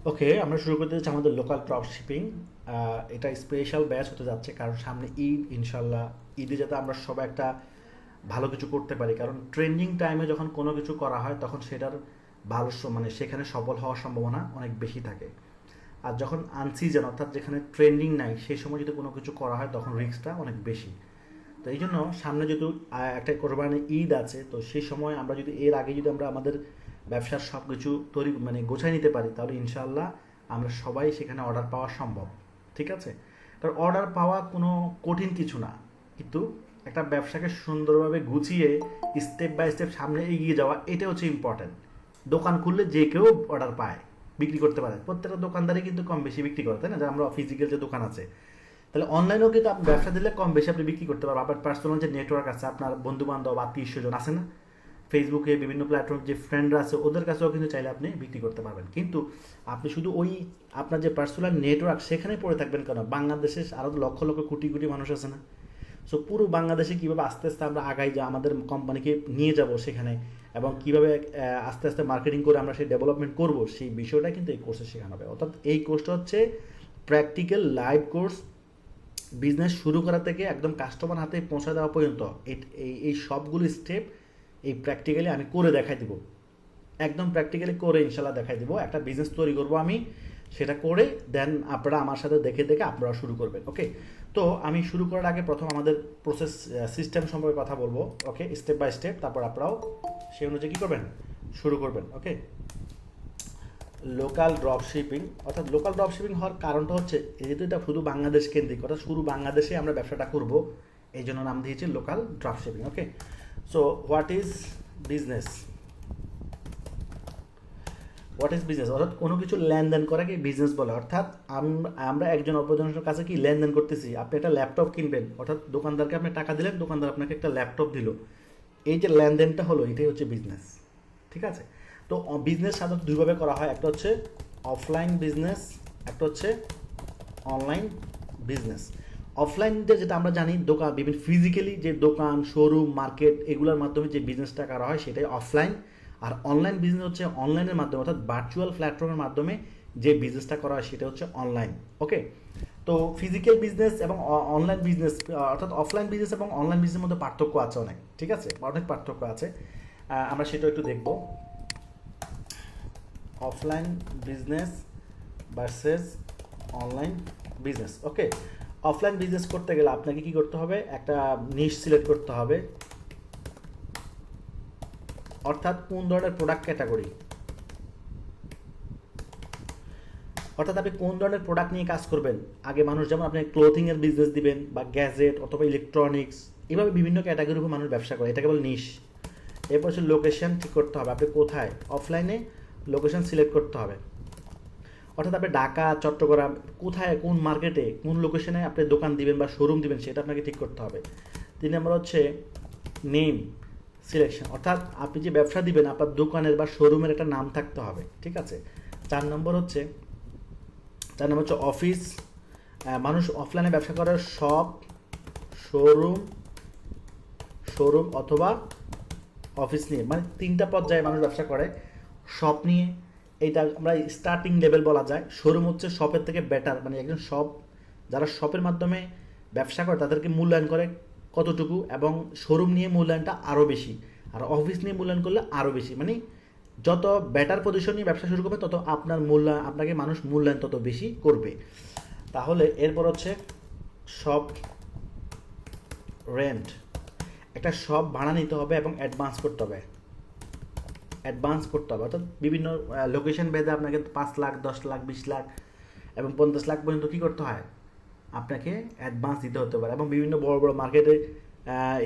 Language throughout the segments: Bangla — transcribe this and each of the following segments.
ওকে, আমরা শুরু করতে যাচ্ছি আমাদের লোকাল ড্রপ শিপিং। এটা স্পেশাল ব্যাচ হতে যাচ্ছে কারণ সামনে ঈদ, ইনশাল্লাহ ঈদে যাতে আমরা সবাই একটা ভালো কিছু করতে পারি, কারণ ট্রেন্ডিং টাইমে যখন কোনো কিছু করা হয় তখন সেটার ভালো মানে সেখানে সফল হওয়ার সম্ভাবনা অনেক বেশি থাকে। আর যখন আনসিজন অর্থাৎ যেখানে ট্রেন্ডিং নাই সেই সময় যদি কোনো কিছু করা হয় তখন রিস্কটা অনেক বেশি। তো এই জন্য সামনে যেহেতু একটা কোরবানি ঈদ আছে, তো সেই সময় আমরা যদি এর আগে যদি আমরা আমাদের ব্যবসার সব কিছু তৈরি মানে গোছায় নিতে পারি তাহলে ইনশাআল্লাহ আমরা সবাই সেখানে অর্ডার পাওয়া সম্ভব। ঠিক আছে, কারণ অর্ডার পাওয়া কোনো কঠিন কিছু না, কিন্তু একটা ব্যবসাকে সুন্দরভাবে গুছিয়ে স্টেপ বাই স্টেপ সামনে এগিয়ে যাওয়া এটা হচ্ছে ইম্পর্ট্যান্ট। দোকান খুললে যে কেউ অর্ডার পায়, বিক্রি করতে পারে, প্রত্যেকটা দোকানদারই কিন্তু কম বেশি বিক্রি করে, তাই না? যে আমরা ফিজিক্যাল যে দোকান আছে, তাহলে অনলাইনেও কিন্তু আপনি ব্যবসা দিলে কম বেশি আপনি বিক্রি করতে পারবেন। আপনার পার্সোনাল যে নেটওয়ার্ক আছে, আপনার বন্ধু বান্ধব আত্মীয় স্বজন আছে না, ফেসবুকে বিভিন্ন প্ল্যাটফর্ম যে ফ্রেন্ডরা আছে ওদের কাছেও কিন্তু চাইলে আপনি বিক্রি করতে পারবেন। কিন্তু আপনি শুধু ওই আপনার যে পার্সোনাল নেটওয়ার্ক সেখানে পড়ে থাকবেন কেন? বাংলাদেশে আরও লক্ষ লক্ষ কোটি কোটি মানুষ আছে না? সো পুরো বাংলাদেশে কীভাবে আস্তে আস্তে আমরা আগাই যা আমাদের কোম্পানিকে নিয়ে যাব সেখানে, এবং কীভাবে আস্তে আস্তে মার্কেটিং করে আমরা সেই ডেভেলপমেন্ট করব, সেই বিষয়টা কিন্তু এই কোর্সে শেখানো হবে। অর্থাৎ এই কোর্সটা হচ্ছে প্র্যাকটিক্যাল লাইভ কোর্স। বিজনেস শুরু করা থেকে একদম কাস্টমার হাতে পৌঁছে দেওয়া পর্যন্ত এই সবগুলো স্টেপ এই প্র্যাকটিক্যালি আমি করে দেখাই দিব। একদম প্র্যাকটিক্যালি করে ইনশাল্লাহ দেখাই দিব। একটা বিজনেস তৈরি করব আমি, সেটা করে দেন আপনারা আমার সাথে দেখে দেখে আপনারা শুরু করবেন। ওকে, তো আমি শুরু করার আগে প্রথম আমাদের প্রসেস সিস্টেম সম্পর্কে কথা বলবো। ওকে, স্টেপ বাই স্টেপ, তারপর আপনারাও সেই অনুযায়ী কী করবেন, শুরু করবেন। ওকে, লোকাল ড্রপ শিপিং, অর্থাৎ লোকাল ড্রপ শিপিং হওয়ার কারণটা হচ্ছে যেহেতু এটা শুধু বাংলাদেশ কেন্দ্রিক, অর্থাৎ শুধু বাংলাদেশে আমরা ব্যবসাটা করব, এই জন্য নাম দিয়েছি local drop shipping. Okay, so what is business? What is business অর্থাৎ কোনো কিছু লেনদেন করাকে বিজনেস বলে। অর্থাৎ আমরা একজন অপরজনের কাছে কি লেনদেন করতেছি? আপনি একটা ল্যাপটপ কিনবেন, অর্থাৎ দোকানদারকে আপনি টাকা দিলেন, দোকানদার আপনাকে একটা ল্যাপটপ দিল, এই যে লেনদেনটা হলো এটাই হচ্ছে বিজনেস। ঠিক আছে, তো বিজনেস সাধারণত দুইভাবে করা হয়, একটা হচ্ছে অফলাইন বিজনেস, একটা হচ্ছে অনলাইন বিজনেস। অফলাইন যেটা আমরা জানি দোকান, বিভিন্ন ফিজিক্যালি যে দোকান, শোরুম, মার্কেট, এগুলোর মাধ্যমে যে বিজনেসটা করা হয় সেটাই অফলাইন। আর অনলাইন বিজনেস হচ্ছে অনলাইনের মাধ্যমে, অর্থাৎ ভার্চুয়াল প্ল্যাটফর্মের মাধ্যমে যে বিজনেসটা করা হয় সেটা হচ্ছে অনলাইন। ওকে, তো ফিজিক্যাল বিজনেস এবং অনলাইন বিজনেস, অর্থাৎ অফলাইন বিজনেস এবং অনলাইন বিজনেসের মধ্যে পার্থক্য আছে অনেক। ঠিক আছে, অনেক পার্থক্য আছে, আমরা সেটা একটু দেখব। Offline business versus online business. Okay, offline business করতে গেলে আপনাকে কি করতে হবে? একটা নিশ সিলেক্ট করতে হবে, অর্থাৎ কোন ধরনের প্রোডাক্ট ক্যাটাগরি, অর্থাৎ আপনি কোন ধরনের প্রোডাক্ট নিয়ে কাজ করবেন। আগে মানুষ যেমন আপনি ক্লোথিংয়ের বিজনেস দিবেন বা গ্যাজেট অথবা ইলেকট্রনিক্স, এভাবে বিভিন্ন ক্যাটাগরির উপর মানুষ ব্যবসা করে, এটা কেবল নিশ। এরপর হচ্ছে লোকেশন ঠিক করতে হবে, আপনি কোথায়, অফলাইনে লোকেশন সিলেক্ট করতে হবে, অর্থাৎ আপনি ঢাকা, চট্টগ্রাম, কোথায়, কোন মার্কেটে, কোন লোকেশনে আপনি দোকান দিবেন বা শোরুম দিবেন সেটা আপনাকে ঠিক করতে হবে। 3 নম্বর হচ্ছে নেম সিলেকশন, অর্থাৎ আপনি যে ব্যবসা দিবেন আপনার দোকানের বা শোরুমের একটা নাম থাকতে হবে। ঠিক আছে, 4 নম্বর হচ্ছে অফিস। মানুষ অফলাইনে ব্যবসা করার শপ, শোরুম, অথবা অফিস নিয়ে, মানে 3টা পর্যায়ে মানুষ ব্যবসা করে। শপ নিয়ে, এইটা আমরা স্টার্টিং লেভেল বলা যায়। শোরুম হচ্ছে শপের থেকে বেটার, মানে একজন শপ, যারা শপের মাধ্যমে ব্যবসা করে তাদেরকে মূল্যায়ন করে কতটুকু, এবং শোরুম নিয়ে মূল্যায়নটা আরও বেশি, আর অফিস নিয়ে মূল্যায়ন করলে আরও বেশি। মানে যত বেটার পজিশন নিয়ে ব্যবসা শুরু করবে তত আপনাকে মানুষ মূল্যায়ন তত বেশি করবে। তাহলে এরপর হচ্ছে শপ রেন্ট, একটা শপ ভাড়া নিতে হবে এবং অ্যাডভান্স করতে হবে, অর্থাৎ বিভিন্ন লোকেশন ভেদে আপনাকে 5 লাখ, 10 লাখ, 20 লাখ এবং 50 লাখ পর্যন্ত কী করতে হয়, আপনাকে অ্যাডভান্স দিতে হতে পারে। এবং বিভিন্ন বড় বড় মার্কেটে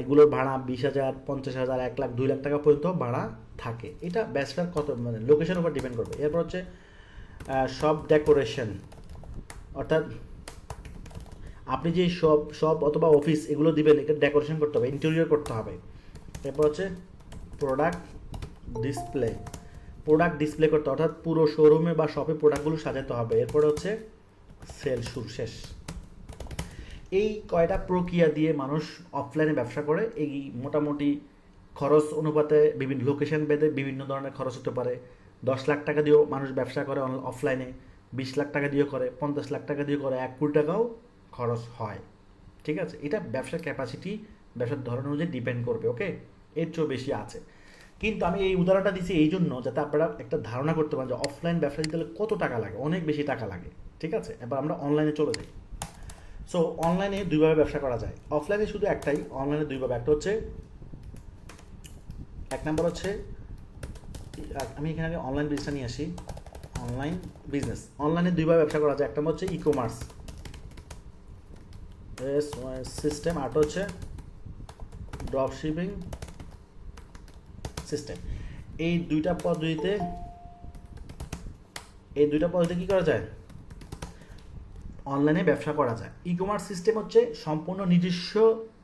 এগুলোর ভাড়া 20,000, 50,000, 1 লাখ, 2 লাখ টাকা পর্যন্ত ভাড়া থাকে। এটা ব্যবসার কত মানে লোকেশনের উপর ডিপেন্ড করবে। এরপর হচ্ছে শপ ডেকোরেশন, অর্থাৎ আপনি যে শপ অথবা অফিস এগুলো দিবেন, এটা ডেকোরেশন করতে হবে, ইন্টেরিয়র করতে হবে। এরপর হচ্ছে প্রোডাক্ট ডিসপ্লে, করতে, অর্থাৎ পুরো শোরুমে বা শপে প্রোডাক্টগুলো সাজাতে হবে। এরপর হচ্ছে সেল, শুরু শেষ। এই কয়টা প্রক্রিয়া দিয়ে মানুষ অফলাইনে ব্যবসা করে। এই মোটামুটি খরচ অনুপাতে বিভিন্ন লোকেশন ভেদে বিভিন্ন ধরনের খরচ হতে পারে। 10 লাখ টাকা দিয়েও মানুষ ব্যবসা করে অফলাইনে, 20 লাখ টাকা দিয়ে করে, 50 লাখ টাকা দিয়ে করে, 1 কোটি টাকাও খরচ হয়। ঠিক আছে, এটা ব্যবসার ক্যাপাসিটি, ব্যবসার ধরন অনুযায়ী ডিপেন্ড করবে। ওকে, এর চেয়েও বেশি আছে। কিন্তু আমি এই উদাহরণটা দিচ্ছি এই জন্য যাতে আপনারা একটা ধারণা করতে পারেন যে অফলাইন ব্যবসা দিতে হলে কত টাকা লাগে, অনেক বেশি টাকা লাগে। ঠিক আছে, এবার আমরা অনলাইনে চলে যাই। সো অনলাইনে দুইভাবে ব্যবসা করা যায়, অফলাইনে শুধু একটাই, অনলাইনে দুইভাবে। একটা হচ্ছে, এক নাম্বার হচ্ছে, আমি এখানে আগে অনলাইন বিজনেসটা নিয়ে আসি। অনলাইন বিজনেস, অনলাইনে দুইভাবে ব্যবসা করা যায়। একটা হচ্ছে ই কমার্স সিস্টেম, আরটা হচ্ছে ড্রপ শিপিং সিস্টেম। এই দুইটা পদ্ধতিতে কী করা যায়, অনলাইনে ব্যবসা করা যায়। ই কমার্স সিস্টেম হচ্ছে সম্পূর্ণ নিজস্ব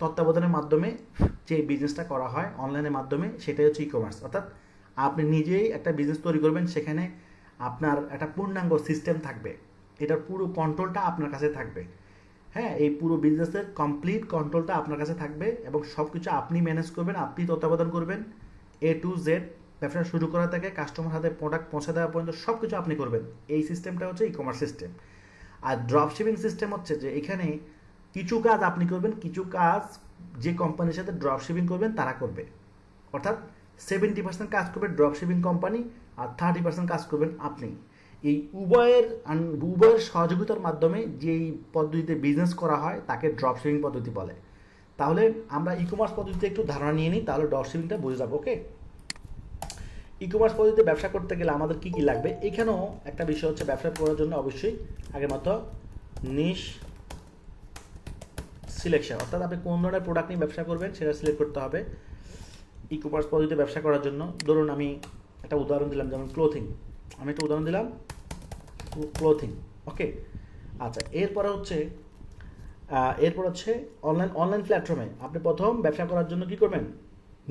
তত্ত্বাবধানের মাধ্যমে যে বিজনেসটা করা হয় অনলাইনের মাধ্যমে, সেটাই হচ্ছে ই কমার্স। অর্থাৎ আপনি নিজেই একটা বিজনেস তৈরি করবেন, সেখানে আপনার একটা পূর্ণাঙ্গ সিস্টেম থাকবে, এটার পুরো কন্ট্রোলটা আপনার কাছে থাকবে। হ্যাঁ, এই পুরো বিজনেসের কমপ্লিট কন্ট্রোলটা আপনার কাছে থাকবে এবং সব কিছু আপনি ম্যানেজ করবেন, আপনি তত্ত্বাবধান করবেন। A to Z ব্যবসা শুরু করা থেকে কাস্টমার হাতে প্রোডাক্ট পৌঁছে দেওয়া পর্যন্ত সব কিছু আপনি করবেন। এই সিস্টেমটা হচ্ছে ই কমার্স সিস্টেম। আর ড্রপ শিপিং সিস্টেম হচ্ছে যে এখানে কিছু কাজ আপনি করবেন, কিছু কাজ যে কোম্পানির সাথে ড্রপ শিপিং করবেন তারা করবে। অর্থাৎ 70% কাজ করবে ড্রপ শিপিং কোম্পানি, আর 30% কাজ করবেন আপনি। এই উভয়ের সহযোগিতার মাধ্যমে যেই পদ্ধতিতে বিজনেস করা হয় তাকে ড্রপ শিপিং পদ্ধতি বলে। তাহলে আমরা ই কমার্স পদ্ধতিতে একটু ধারণা নিয়ে নিই, তাহলে ড্রপ শিপিংটা বুঝে যাবো। ওকে, ই কমার্স পদ্ধতিতে ব্যবসা করতে গেলে আমাদের কী কী লাগবে, এখানেও একটা বিষয় হচ্ছে ব্যবসা করার জন্য অবশ্যই আগের মতো নিশ সিলেকশন, অর্থাৎ আপনি কোন ধরনের প্রোডাক্ট নিয়ে ব্যবসা করবেন সেটা সিলেক্ট করতে হবে। ই কমার্স পদ্ধতিতে ব্যবসা করার জন্য ধরুন আমি একটা উদাহরণ দিলাম, যেমন ক্লোথিং, আমি একটা উদাহরণ দিলাম ক্লোথিং। ওকে, আচ্ছা, এরপর হচ্ছে অনলাইন প্ল্যাটফর্মে আপনি প্রথম ব্যবসা করার জন্য কী করবেন,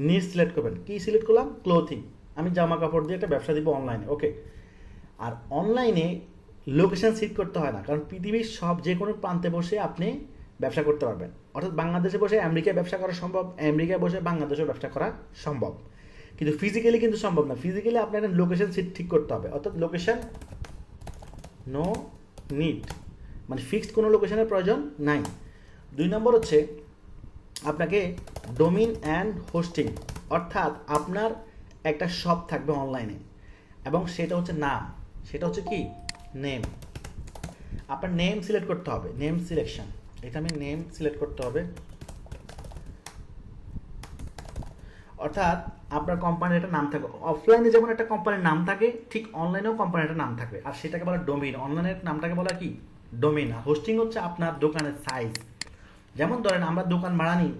নিশ সিলেক্ট করবেন। কী সিলেক্ট করলাম, ক্লোথিং, আমি জামা কাপড় দিয়ে একটা ব্যবসা দিব অনলাইনে। ওকে, আর অনলাইনে লোকেশন সিট করতে হয় না, কারণ পৃথিবীর যে কোনো প্রান্তে বসে আপনি ব্যবসা করতে পারবেন। অর্থাৎ বাংলাদেশে বসে আমেরিকায় ব্যবসা করা সম্ভব, আমেরিকায় বসে বাংলাদেশেও ব্যবসা করা সম্ভব, কিন্তু ফিজিক্যালি কিন্তু সম্ভব না। ফিজিক্যালি আপনার লোকেশন সিট ঠিক করতে হবে, অর্থাৎ লোকেশন নো নিড, মানে ফিক্সড কোনো লোকেশনের প্রয়োজন নাই। 2 নম্বর হচ্ছে আপনাকে ডোমিন অ্যান্ড হোস্টিং, অর্থাৎ আপনার একটা শপ থাকবে অনলাইনে এবং সেটা হচ্ছে নাম, সেটা হচ্ছে কি নেম। আপনার নেম সিলেক্ট করতে হবে, নেম সিলেকশন, এটা আমি নেম সিলেক্ট করতে হবে। অর্থাৎ আপনার কোম্পানির একটা নাম থাকবে, অফলাইনে যেমন একটা কোম্পানির নাম থাকে ঠিক অনলাইনেও কোম্পানির একটা নাম থাকবে, আর সেটাকে বলা ডোমিন। অনলাইনের নামটাকে বলা কি ডোমিন। আর হোস্টিং হচ্ছে আপনার দোকানের সাইজ। যেমন ধরেন আমরা দোকান ভাড়া নিই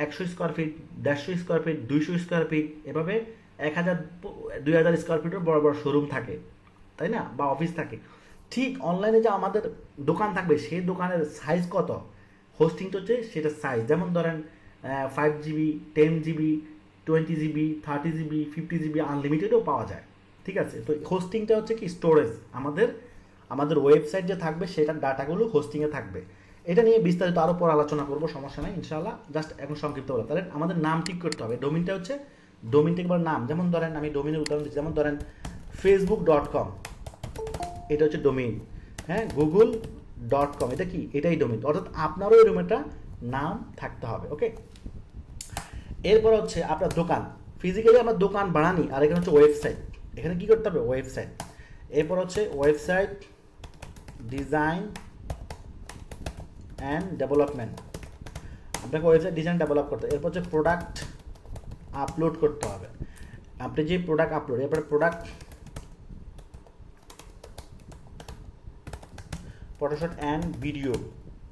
100 square feet, 150 square feet, 200 square feet, এভাবে 1000 2000 স্কোয়ার ফিটের বড় বড় শোরুম থাকে, তাই না, বা অফিস থাকে। ঠিক অনলাইনে যে আমাদের দোকান থাকবে সেই দোকানের সাইজ কত, হোস্টিংটা হচ্ছে সেটা সাইজ। যেমন ধরেন 5 GB, 10 GB, 20 GB, 30 GB, 50 GB আনলিমিটেডও পাওয়া যায়। ঠিক আছে, তো হোস্টিংটা হচ্ছে কি স্টোরেজ, আমাদের ওয়েবসাইট যে থাকবে সেটার ডাটাগুলো হোস্টিংয়ে থাকবে। এটা নিয়ে বিস্তারিত আরও পর আলোচনা করবো, সমস্যা নাই ইনশাআল্লাহ। জাস্ট এখন সংক্ষিপ্ত বলা, তাহলে আমাদের নাম ঠিক করতে হবে। ডোমিনটা হচ্ছে ডোমিনটা একবার নাম, যেমন ধরেন আমি ডোমিনের উদাহরণ দিচ্ছি, যেমন ধরেন facebook.com, এটা হচ্ছে ডোমিন। হ্যাঁ, google.com, এটা কি, এটাই ডোমিন। অর্থাৎ আপনারও এই ডোমিনটা নাম থাকতে হবে। ওকে, এরপর হচ্ছে আপনার দোকান, ফিজিক্যালি আমার দোকান বানানি, আর এখানে হচ্ছে ওয়েবসাইট, এখানে কি করতে হবে ওয়েবসাইট। এরপর হচ্ছে ওয়েবসাইট ডিজাইন অ্যান্ড ডেভেলপমেন্ট, আপনাকে ওয়েবসাইট ডিজাইন ডেভেলপ করতে হবে। এরপর হচ্ছে প্রোডাক্ট আপলোড করতে হবে, আপনি যে প্রোডাক্ট আপলোড, এরপরে প্রোডাক্ট ফটোশট অ্যান্ড ভিডিও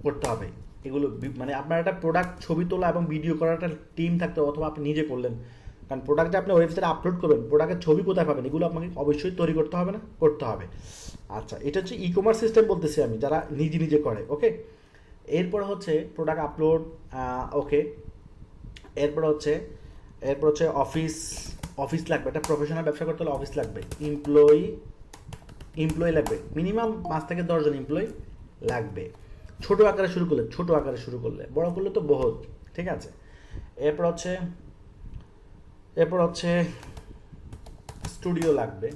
করতে হবে। এগুলো মানে আপনার একটা প্রোডাক্ট ছবি তোলা এবং ভিডিও করার একটা টিম থাকতে হবে, অথবা আপনি নিজে করলেন, কারণ প্রোডাক্ট যে আপনি ওয়েবসাইটে আপলোড করবেন, প্রোডাক্টের ছবি কোথায় পাবেন, এগুলো আপনাকে অবশ্যই তৈরি করতে হবে না, করতে হবে। আচ্ছা, এটা হচ্ছে ই কমার্স সিস্টেম বলতেছি আমি, যারা নিজে নিজে করে। ওকে, এরপর হচ্ছে প্রোডাক্ট আপলোড। ওকে, এরপর হচ্ছে অফিস লাগবে, একটা প্রফেশনাল ব্যবসা করতে হলে অফিস লাগবে, এমপ্লয়ি লাগবে, মিনিমাম 5 থেকে 10 জন এমপ্লয়ি লাগবে। ছোট আকারে শুরু করলে, বড় করলে তো বহুত। ঠিক আছে, এরপর হচ্ছে স্টুডিও লাগবে,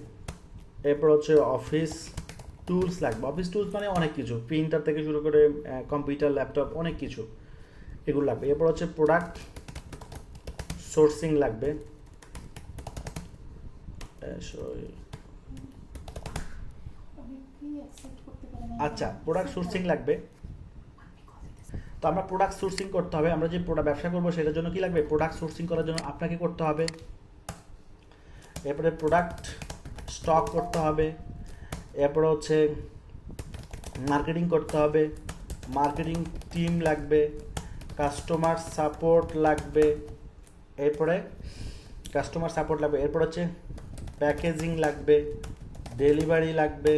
এরপর হচ্ছে অফিস টুলস লাগবে। অফিস টুলস মানে অনেক কিছু, প্রিন্টার থেকে শুরু করে কম্পিউটার, ল্যাপটপ, অনেক কিছু এগুলো লাগবে। এরপর হচ্ছে প্রোডাক্ট সোর্সিং লাগবে। আচ্ছা, প্রোডাক্ট সোর্সিং লাগবে। তো আমরা প্রোডাক্ট সোর্সিং করতে হবে, আমরা যে প্রোডাক্ট ব্যবসা করবো সেটার জন্য কি লাগবে, প্রোডাক্ট সোর্সিং করার জন্য আপনাকে করতে হবে। এরপরে প্রোডাক্ট স্টক করতে হবে। এরপরে হচ্ছে মার্কেটিং করতে হবে, মার্কেটিং টিম লাগবে, কাস্টমার সাপোর্ট লাগবে। এরপরে কাস্টমার সাপোর্ট লাগবে। এরপর হচ্ছে প্যাকেজিং লাগবে, ডেলিভারি লাগবে।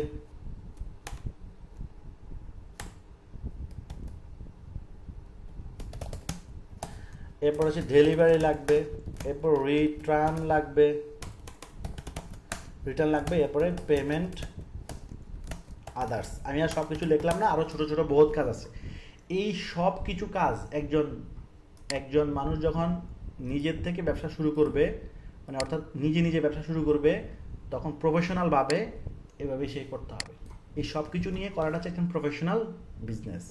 এরপর হচ্ছে ডেলিভারি লাগবে। এরপর রিটার্ন লাগবে। এরপরে পেমেন্ট আদার্স। আমি আর সব কিছু লিখলাম না, আরও ছোটো ছোটো বহুত কাজ আছে। এই সব কিছু কাজ একজন মানুষ যখন নিজের থেকে ব্যবসা শুরু করবে, মানে অর্থাৎ নিজে ব্যবসা শুরু করবে, তখন প্রফেশনালভাবে এভাবে সে করতে হবে। এই সব কিছু নিয়ে করাটা হচ্ছে একজন প্রফেশনাল বিজনেস।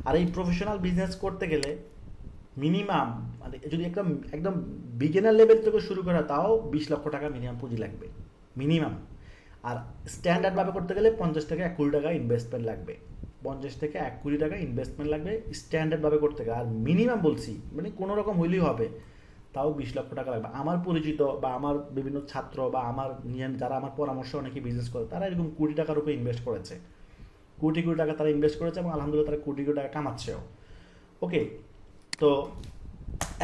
আর এই প্রফেশনাল বিজনেস করতে গেলে মিনিমাম, মানে যদি একদম বিগিনার লেভেল থেকে শুরু করা, তাও 20 লক্ষ টাকা মিনিমাম পুঁজি লাগবে, মিনিমাম। আর স্ট্যান্ডার্ডভাবে করতে গেলে 50 থেকে 1 কোটি টাকা ইনভেস্টমেন্ট লাগবে। 50 থেকে 1 কোটি টাকা ইনভেস্টমেন্ট লাগবে স্ট্যান্ডার্ডভাবে করতে গেলে। আর মিনিমাম বলছি, মানে কোনো রকম হইলেই হবে, তাও 20 লক্ষ টাকা লাগবে। আমার পরিচিত বা আমার বিভিন্ন ছাত্র বা আমার যারা আমার পরামর্শ অনেকে বিজনেস করে, তারা এরকম কোটি টাকার উপরে ইনভেস্ট করেছে, কোটি টাকা তারা ইনভেস্ট করেছে, এবং আলহামদুলিল্লাহ তারা কোটি টাকা কামাচ্ছেও। ওকে, তো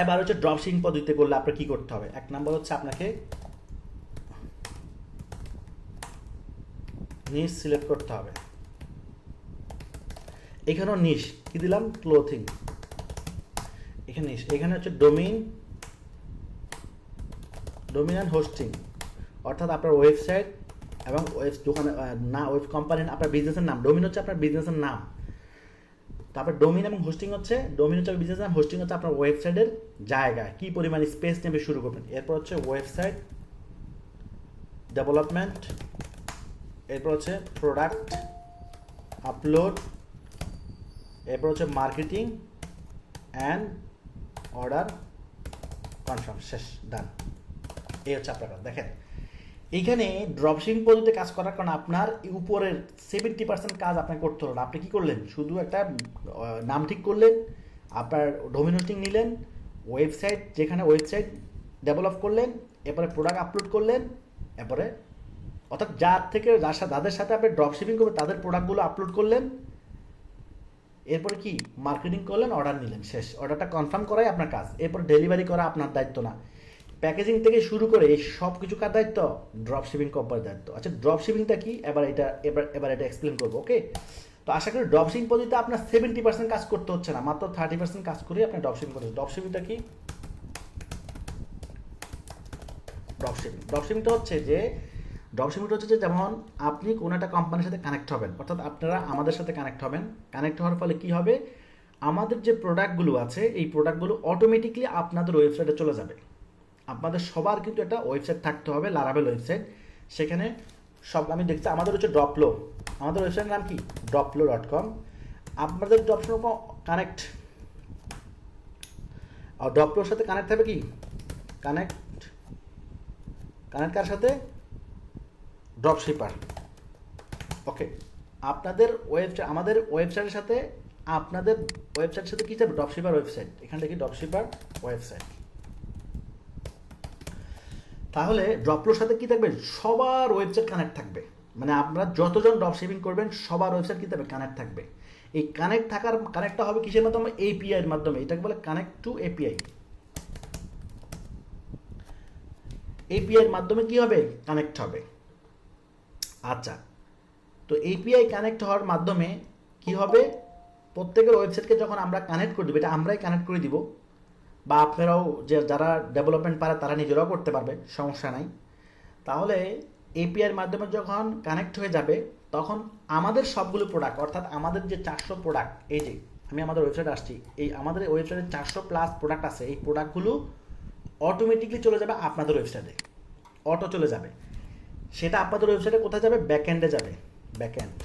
এবার হচ্ছে ড্রপশিপিং পদ্ধতিতে করলে আপনার কী করতে হবে। 1 নম্বর হচ্ছে আপনাকে নিশ সিলেক্ট করতে হবে। এখানেও নিশ কি দিলাম, ক্লোথিং। এখানে নিশ, এখানে হচ্ছে ডোমিন অ্যান্ড হোস্টিং, অর্থাৎ আপনার ওয়েবসাইট এবং দোকানে না, ওয়েব কোম্পানি, আপনার বিজনেসের নাম। ডোমিন হচ্ছে আপনার বিজনেসের নাম। তারপর ডোমিন এবং হোস্টিং হচ্ছে, ডোমিন হচ্ছে বিজনেস নাম, হোস্টিং হচ্ছে আপনার ওয়েবসাইটের জায়গা, কি পরিমাণ স্পেস নেবে শুরু করবেন। এরপর হচ্ছে ওয়েবসাইট ডেভেলপমেন্ট। এরপর হচ্ছে প্রোডাক্ট আপলোড। এরপর হচ্ছে মার্কেটিং অ্যান্ড অর্ডার কনফার্ম। শেষ, ডান। এই হচ্ছে আপনার কাজ। দেখেন, এইখানে ড্রপশিপিং পদ্ধতিতে কাজ করার কারণে আপনার উপরের 70% কাজ আপনাকে করতে হলো না। আপনি কী করলেন, শুধু একটা নাম ঠিক করলেন, আপনার ডোমেন হোস্টিং নিলেন, ওয়েবসাইট, যেখানে ওয়েবসাইট ডেভেলপ করলেন, এরপরে প্রোডাক্ট আপলোড করলেন, এরপরে অর্থাৎ যাদের সাথে আপনি ড্রপশিপিং করবেন তাদের প্রোডাক্টগুলো আপলোড করলেন, এরপরে কি মার্কেটিং করলেন, অর্ডার নিলেন, শেষ। অর্ডারটা কনফার্ম করাই আপনার কাজ। এরপর ডেলিভারি করা আপনার দায়িত্ব না। প্যাকেজিং থেকে শুরু করে এই সব কিছু কার দায়িত্ব, ড্রপশিপিং কোম্পানির দায়িত্ব। আচ্ছা, ড্রপশিপিংটা কি, এবার এটা এক্সপ্লেন করবো। ওকে, তো আশা করি ড্রপশিপিং পদ্ধতিতে আপনার 70% কাজ করতে হচ্ছে না, মাত্র 30% কাজ করে আপনি ড্রপশিপিং করতে। ড্রপশিপিংটা কি, ড্রপশিপিংটা হচ্ছে যে যেমন আপনি কোনো একটা কোম্পানির সাথে কানেক্ট হবেন, অর্থাৎ আপনারা আমাদের সাথে কানেক্ট হবেন। কানেক্ট হওয়ার ফলে কি হবে, আমাদের যে প্রোডাক্টগুলো আছে এই প্রোডাক্টগুলো অটোমেটিকলি আপনাদের ওয়েবসাইটে চলে যাবে। আপনাদের সবার কিন্তু একটা ওয়েবসাইট থাকতে হবে, লারাভেল ওয়েবসাইট। সেখানে সব আমি দেখছি, আমাদের হচ্ছে ড্রপলো, আমাদের ওয়েবসাইটের নাম কি droplo.com। আপনাদের ড্রপলো কানেক্ট, আর ড্রপলোর সাথে কানেক্ট হবে কি, কানেক্ট কার সাথে, ড্রপশিপার। ওকে, আপনাদের ওয়েবসাইট, আমাদের ওয়েবসাইটের সাথে, আপনাদের ওয়েবসাইটের সাথে কী যাবে, ড্রপশিপার ওয়েবসাইট। এখান থেকে ড্রপশিপার ওয়েবসাইট। তাহলে ড্রপলোর সাথে কি থাকবে, সবার ওয়েবসাইট কানেক্ট থাকবে। মানে আপনারা যতজন ড্রপশিপিং করবেন সবার ওয়েবসাইট কি থাকবে, কানেক্ট থাকবে। এই কানেক্টটা হবে কিসের মাধ্যমে, এপিআই এর মাধ্যমে। এটাকে বলে কানেক্ট টু এপিআই। এপিআই এর মাধ্যমে কি হবে, কানেক্ট হবে। আচ্ছা, তো এপিআই কানেক্ট হওয়ার মাধ্যমে কি হবে, প্রত্যেকের ওয়েবসাইটকে যখন আমরা কানেক্ট করে দেবো, এটা আমরাই কানেক্ট করে দিব, বা আপনারাও যারা ডেভেলপমেন্ট পারে তারা নিজেরাও করতে পারবে, সমস্যা নাই। তাহলে এপিআইয়ের মাধ্যমে যখন কানেক্ট হয়ে যাবে, তখন আমাদের সবগুলো প্রোডাক্ট, অর্থাৎ আমাদের যে 400 প্রোডাক্ট, এই যে আমি আমাদের ওয়েবসাইটে আসছি, এই আমাদের ওয়েবসাইটে 400+ প্রোডাক্ট আছে, এই প্রোডাক্টগুলো অটোমেটিকলি চলে যাবে আপনাদের ওয়েবসাইটে, অটো চলে যাবে। সেটা আপনাদের ওয়েবসাইটে কোথায় যাবে? ব্যাকএন্ডে যাবে। ব্যাকএন্ড,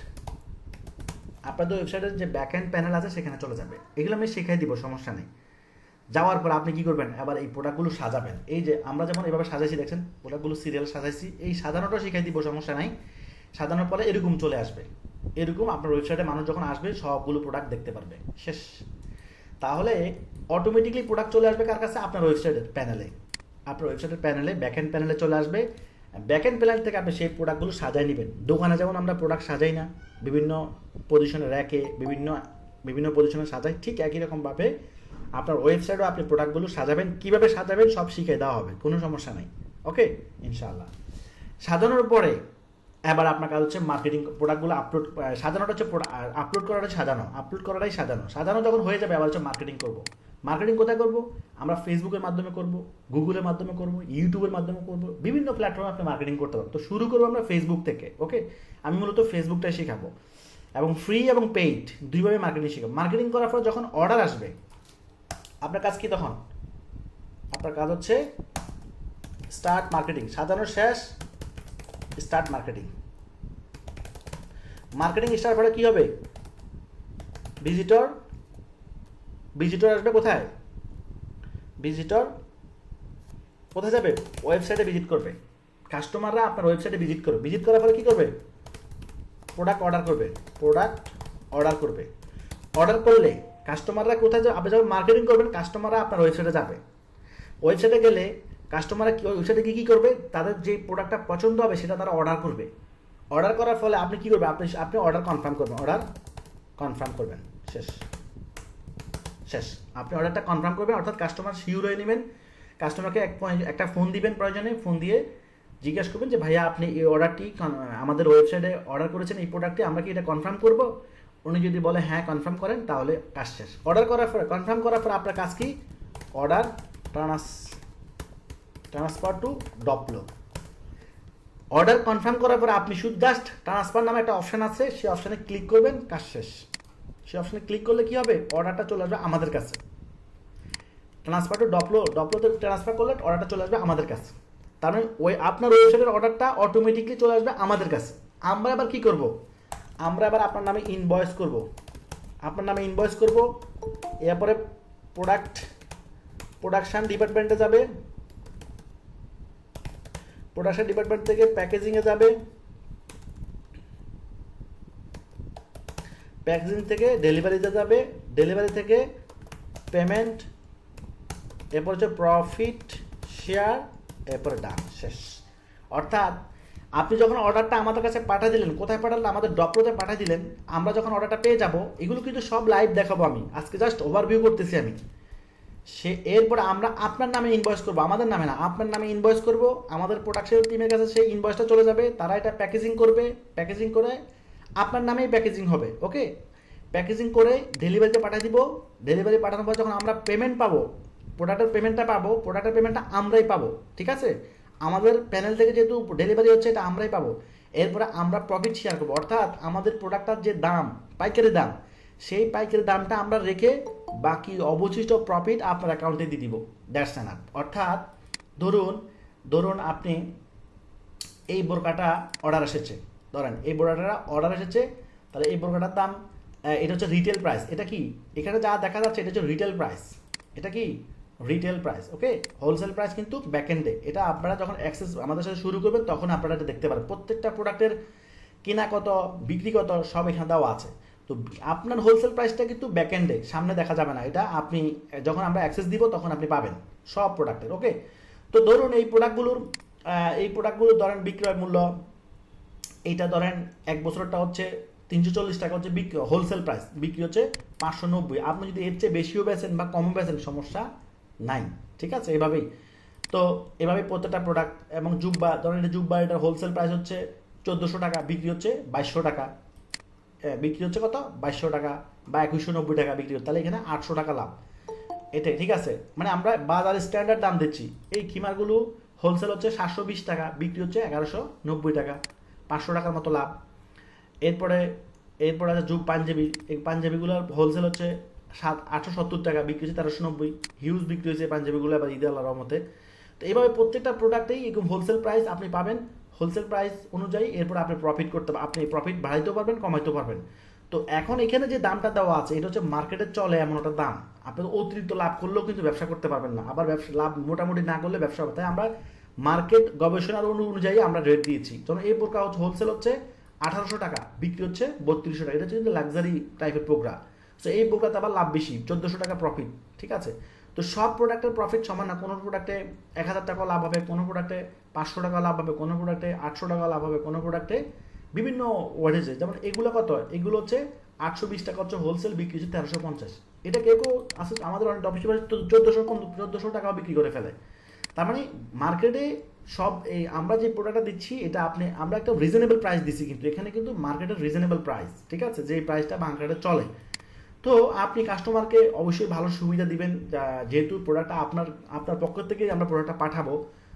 আপনাদের ওয়েবসাইটের যে ব্যাকএন্ড প্যানেল আছে সেখানে চলে যাবে। এগুলো আমি শিখাই দিব, সমস্যা নেই। যাওয়ার পর আপনি কি করবেন, আবার এই প্রোডাক্টগুলো সাজাবেন। এই যে আমরা যেমন এভাবে সাজাইছি দেখছেন, প্রোডাক্টগুলো সিরিয়াল সাজাইছি, এই সাজানোটা শিখাই দিব, সমস্যা নাই। সাজানোর পরে এরকম চলে আসবে, এরকম আপনার ওয়েবসাইটে মানুষ যখন আসবে সবগুলো প্রোডাক্ট দেখতে পারবে, শেষ। তাহলে অটোমেটিকলি প্রোডাক্ট চলে আসবে কার কাছে? আপনার ওয়েবসাইটের প্যানেলে। আপনার ওয়েবসাইটের প্যানেলে ব্যাকএন্ড প্যানেলে চলে আসবে। ব্যাকএন্ড প্যানেল থেকে আপনি সেই প্রোডাক্টগুলো সাজায় নেবেন। দোকানে যেমন আমরা প্রোডাক্ট সাজাই না, বিভিন্ন পজিশনে র্যাকে বিভিন্ন বিভিন্ন পজিশনে সাজাই, ঠিক একই রকমভাবে আপনার ওয়েবসাইটও আপনি প্রোডাক্টগুলো সাজাবেন। কীভাবে সাজাবেন সব শিখিয়ে দেওয়া হবে, কোনো সমস্যা নাই। ওকে, ইনশাআল্লাহ। সাজানোর পরে এবার আপনার কাজ হচ্ছে মার্কেটিং, প্রোডাক্টগুলো আপলোড, সাজানোটা হচ্ছে আপলোড করাটা সাজানো, আপলোড করাটাই সাজানো। সাজানো যখন হয়ে যাবে আবার হচ্ছে মার্কেটিং করব। মার্কেটিং কোথায় করব? আমরা ফেসবুকের মাধ্যমে করব, গুগলের মাধ্যমে করব, ইউটিউবের মাধ্যমে করব, বিভিন্ন প্ল্যাটফর্মে আপনি মার্কেটিং করতে পারবেন। তো শুরু করবো আমরা ফেসবুক থেকে। ওকে, আমি মূলত ফেসবুকটাই শেখাবো, এবং ফ্রি এবং পেইড দুইভাবে মার্কেটিং শেখাবো। মার্কেটিং করার পর যখন অর্ডার আসবে, আপনার কাজ কি তখন? আপনার কাজ হচ্ছে স্টার্ট মার্কেটিং। সাজানোর শেষ, স্টার্ট মার্কেটিং। মার্কেটিং স্টার্ট করে কি হবে? ভিজিটর, ভিজিটর আসবে কোথায়? ভিজিটর কোথায় যাবে? ওয়েবসাইটে ভিজিট করবে। কাস্টমাররা আপনার ওয়েবসাইটে ভিজিট করবে। ভিজিট করার পরে কি করবে? প্রোডাক্ট অর্ডার করবে। প্রোডাক্ট অর্ডার করবে। অর্ডার করলে কাস্টমাররা কোথায় যাবে? আপনি যখন মার্কেটিং করবেন কাস্টমাররা আপনার ওয়েবসাইটে যাবে। ওয়েবসাইটে গেলে কাস্টমাররা ওয়েবসাইটে কী করবে? তাদের যে প্রোডাক্টটা পছন্দ হবে সেটা তারা অর্ডার করবে। অর্ডার করার ফলে আপনি কী করবেন? আপনি অর্ডার কনফার্ম করবেন। অর্ডার কনফার্ম করবেন, শেষ। শেষ, আপনি অর্ডারটা কনফার্ম করবেন, অর্থাৎ কাস্টমার শিওর হয়ে নেবেন। কাস্টমারকে একটা ফোন দিবেন, প্রয়োজনে ফোন দিয়ে জিজ্ঞাসা করবেন যে ভাইয়া আপনি এই অর্ডারটি আমাদের ওয়েবসাইটে অর্ডার করেছেন, এই প্রোডাক্টটি, আমরা কি এটা কনফার্ম করব? উনি যদি বলে হ্যাঁ কনফার্ম করেন, তাহলে কাজ শেষ। অর্ডার করার পরে, কনফার্ম করার পর আপনার কাজ কি? অর্ডার ট্রান্সফার টু ডপলো। অর্ডার কনফার্ম করার পরে আপনি শুধু জাস্ট ট্রান্সফার নামে একটা অপশান আছে, সেই অপশানে ক্লিক করবেন, কাজ শেষ। সেই অপশানে ক্লিক করলে কি হবে? অর্ডারটা চলে আসবে আমাদের কাছে। ট্রান্সফার টু ডপলো, ডপলোতে ট্রান্সফার করলে অর্ডারটা চলে আসবে আমাদের কাছে। তার মানে আপনার ওয়েবসাইটের অর্ডারটা অটোমেটিকলি চলে আসবে আমাদের কাছে। আমরা আবার কি করব? আমরা আবার আপনার নামে ইনভয়েস করব। আপনার নামে ইনভয়েস করব। এরপরে প্রোডাকশান ডিপার্টমেন্টে যাবে, প্রোডাকশন ডিপার্টমেন্ট থেকে প্যাকেজিংয়ে যাবে, প্যাকেজিং থেকে ডেলিভারিতে যাবে, ডেলিভারি থেকে পেমেন্ট, এরপর হচ্ছে প্রফিট শেয়ার, এরপর ডান, শেষ। অর্থাৎ আপনি যখন অর্ডারটা আমাদের কাছে পাঠিয়ে দিলেন, কোথায় পাঠালেন? আমাদের ডপলোতে পাঠিয়ে দিলেন। আমরা যখন অর্ডারটা পেয়ে যাব, এগুলো কিন্তু সব লাইভ দেখাবো আমি, আজকে জাস্ট ওভারভিউ করতেছি আমি। এরপরে আমরা আপনার নামে ইনভয়েস করব, আমাদের নামে না, আপনার নামে ইনভয়েস করব। আমাদের প্রোডাকশন টিমের কাছে সেই ইনভয়েসটা চলে যাবে, তারা এটা প্যাকেজিং করবে। প্যাকেজিং করে আপনার নামেই প্যাকেজিং হবে। ওকে, প্যাকেজিং করে ডেলিভারিতে পাঠিয়ে দিব। ডেলিভারি পাঠানোর পর যখন আমরা পেমেন্ট পাবো, প্রোডাক্টের পেমেন্টটা পাবো, প্রোডাক্টের পেমেন্টটা আমরাই পাবো, ঠিক আছে? আমাদের প্যানেল থেকে যেহেতু ডেলিভারি হচ্ছে, এটা আমরাই পাবো। এরপরে আমরা প্রফিট শেয়ার করবো, অর্থাৎ আমাদের প্রোডাক্টটার যে দাম, পাইকারি দাম, সেই পাইকারি দামটা আমরা রেখে বাকি অবশিষ্ট প্রফিট আপনার অ্যাকাউন্টে দিয়ে দিব। That's enough. অর্থাৎ ধরুন আপনি এই বোরকাটা অর্ডার এসেছে, ধরেন এই বোরকাটা অর্ডার এসেছে, তাহলে এই বোরকাটার দাম, এটা হচ্ছে রিটেল প্রাইস। এটা কি এখানে যা দেখা যাচ্ছে এটা হচ্ছে রিটেল প্রাইস। এটা কি রিটেল প্রাইস। ওকে, হোলসেল প্রাইস কিন্তু ব্যাকএন্ডে। এটা আপনারা যখন অ্যাক্সেস আমাদের সাথে শুরু করবেন তখন আপনারা এটা দেখতে পারেন। প্রত্যেকটা প্রোডাক্টের কেনা কত, বিক্রি কত, সব এখানে দেওয়া আছে। তো আপনার হোলসেল প্রাইসটা কিন্তু ব্যাকএন্ডে, সামনে দেখা যাবে না। এটা আপনি যখন আমরা অ্যাক্সেস দিব তখন আপনি পাবেন সব প্রোডাক্টের। ওকে, তো ধরুন এই প্রোডাক্টগুলোর ধরেন বিক্রয় মূল্য, এইটা ধরেন এক বছরটা হচ্ছে 340 টাকা হচ্ছে হোলসেল প্রাইস, বিক্রি হচ্ছে 590। আপনি যদি এর চেয়ে বেশিও বেচেন বা কমও বেচেন, সমস্যা নাই, ঠিক আছে? এভাবেই তো এভাবে প্রত্যেকটা প্রোডাক্ট। এবং জুব্বা, ধরেন এটা জুব্বা, এটার হোলসেল প্রাইস হচ্ছে 1400 টাকা, বিক্রি হচ্ছে 2200 টাকা। বিক্রি হচ্ছে কত? 2200 টাকা বা 2190 টাকা বিক্রি হচ্ছে, তাহলে এখানে 800 টাকা লাভ। এটাই, ঠিক আছে? মানে আমরা বাজার স্ট্যান্ডার্ড দাম দিচ্ছি। এই খিমারগুলো হোলসেল হচ্ছে 720 টাকা, বিক্রি হচ্ছে 1190 টাকা, 500 টাকার মতো লাভ। এরপরে আছে যুগ পাঞ্জাবি। এই পাঞ্জাবিগুলোর হোলসেল হচ্ছে 870 টাকা, বিক্রি হচ্ছে 1390। হিউজ বিক্রি হয়েছে পাঞ্জাবিগুলো এবার ঈদে আল্লাহর রহমতে। তো এইভাবে প্রত্যেকটা প্রোডাক্টেই এরকম হোলসেল প্রাইস আপনি পাবেন। হোলসেল প্রাইস অনুযায়ী এরপর আপনি প্রফিট করতে আপনি প্রফিট বাড়াইতেও পারবেন, কমাইতেও পারবেন। তো এখন এখানে যে দামটা দেওয়া আছে এটা হচ্ছে মার্কেটে চলে এমন একটা দাম, আপনি অতিরিক্ত লাভ করলেও কিন্তু ব্যবসা করতে পারবেন না, আবার ব্যবসা লাভ মোটামুটি না করলে ব্যবসা হবে। তাই আমরা মার্কেট গবেষণার অনুযায়ী আমরা রেট দিয়েছি। যেমন এই বোরকা হচ্ছে হোলসেল হচ্ছে 1800 টাকা, বিক্রি হচ্ছে 3200 টাকা, এটা হচ্ছে কিন্তু লাক্সারি টাইপের বোরকা। সো এই বোরকাতে আবার লাভ বেশি, 1400 টাকা প্রফিট, ঠিক আছে। তো সব প্রোডাক্টের প্রফিট সমান না, কোনো প্রোডাক্টে 1000 টাকা লাভ হবে, কোনো প্রোডাক্টে 500 টাকা লাভ হবে, কোনো প্রোডাক্টে 800 টাকা লাভ হবে, কোনো প্রোডাক্টে বিভিন্ন ওয়ারেজে। যেমন এগুলো কত, এগুলো হচ্ছে 820 টাকা হচ্ছে হোলসেল, বিক্রি হচ্ছে 1350। এটা কেউ কেউ আছে আমাদের অনেক অফিসে 1400 টাকাও বিক্রি করে ফেলে। তার মানে মার্কেটে সব এই আমরা যে প্রোডাক্টটা দিচ্ছি এটা আমরা একটা রিজনেবল প্রাইস দিচ্ছি, কিন্তু এখানে কিন্তু মার্কেটের রিজনেবল প্রাইস, ঠিক আছে, যে প্রাইসটা মার্কেটে চলে। তো আপনি কাস্টমারকে অবশ্যই ভালো সুবিধা দিবেন, যেহেতু প্রোডাক্টটা আপনার পক্ষ থেকে আমরা প্রোডাক্টটা পাঠাবো,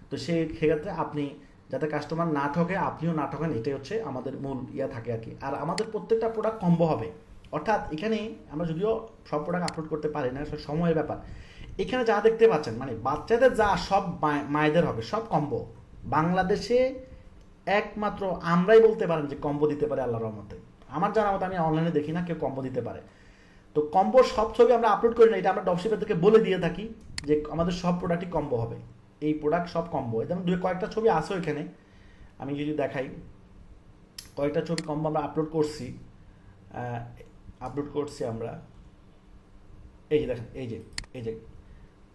তো সেক্ষেত্রে আপনি যাতে কাস্টমার না ঠকে, আপনিও না ঠকেন, এটাই হচ্ছে আমাদের মূল থাকে আর কি। আর আমাদের প্রত্যেকটা প্রোডাক্ট কম্বো হবে, অর্থাৎ এখানে আমরা যদিও সব প্রোডাক্ট আপলোড করতে পারি না, সময়ের ব্যাপার। এখানে যা দেখতে পাচ্ছেন মানে বাচ্চাদের যা সব মায়েদের হবে, সব কম্বো। বাংলাদেশে একমাত্র আমরাই বলতে পারেন যে কম্বো দিতে পারে আল্লাহর রহমতে। আমার জানা মতো আমি অনলাইনে দেখি না কেউ কম্বো দিতে পারে। তো কম্বোর সব ছবি আমরা আপলোড করি না, এটা আমরা ড্রপশিপারদেরকে বলে দিয়ে থাকি যে আমাদের সব প্রোডাক্টই কম্বো হবে, এই প্রোডাক্ট সব কম্বো। যেমন কয়েকটা ছবি আছে ওইখানে, আমি যদি দেখাই, কয়েকটা ছবি কম্বো আমরা আপলোড করছি আমরা। এই যে দেখেন, এই যে এই যে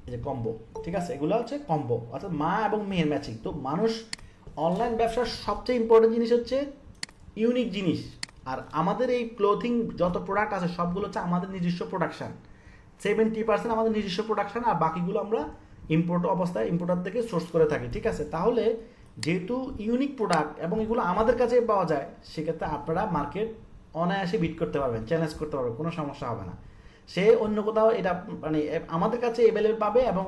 এই যে কম্বো, ঠিক আছে, এগুলো হচ্ছে কম্বো, অর্থাৎ মা এবং মেয়ের ম্যাচিং। তো মানুষ অনলাইন ব্যবসার সবচেয়ে ইম্পর্টেন্ট জিনিস হচ্ছে ইউনিক জিনিস। আর আমাদের এই ক্লোথিং যত প্রোডাক্ট আছে সবগুলো হচ্ছে আমাদের নিজস্ব প্রোডাকশান, 70% আমাদের নিজস্ব প্রোডাকশান, আর বাকিগুলো আমরা ইম্পোর্টার থেকে সোর্স করে থাকি, ঠিক আছে। তাহলে যেহেতু ইউনিক প্রোডাক্ট এবং এগুলো আমাদের কাছে পাওয়া যায়, সেক্ষেত্রে আপনারা মার্কেট অনায়াসে বিট করতে পারবেন, চ্যালেঞ্জ করতে পারবেন, কোনো সমস্যা হবে না। সে অন্য কোথাও এটা মানে আমাদের কাছে অ্যাভেলেবল পাবে এবং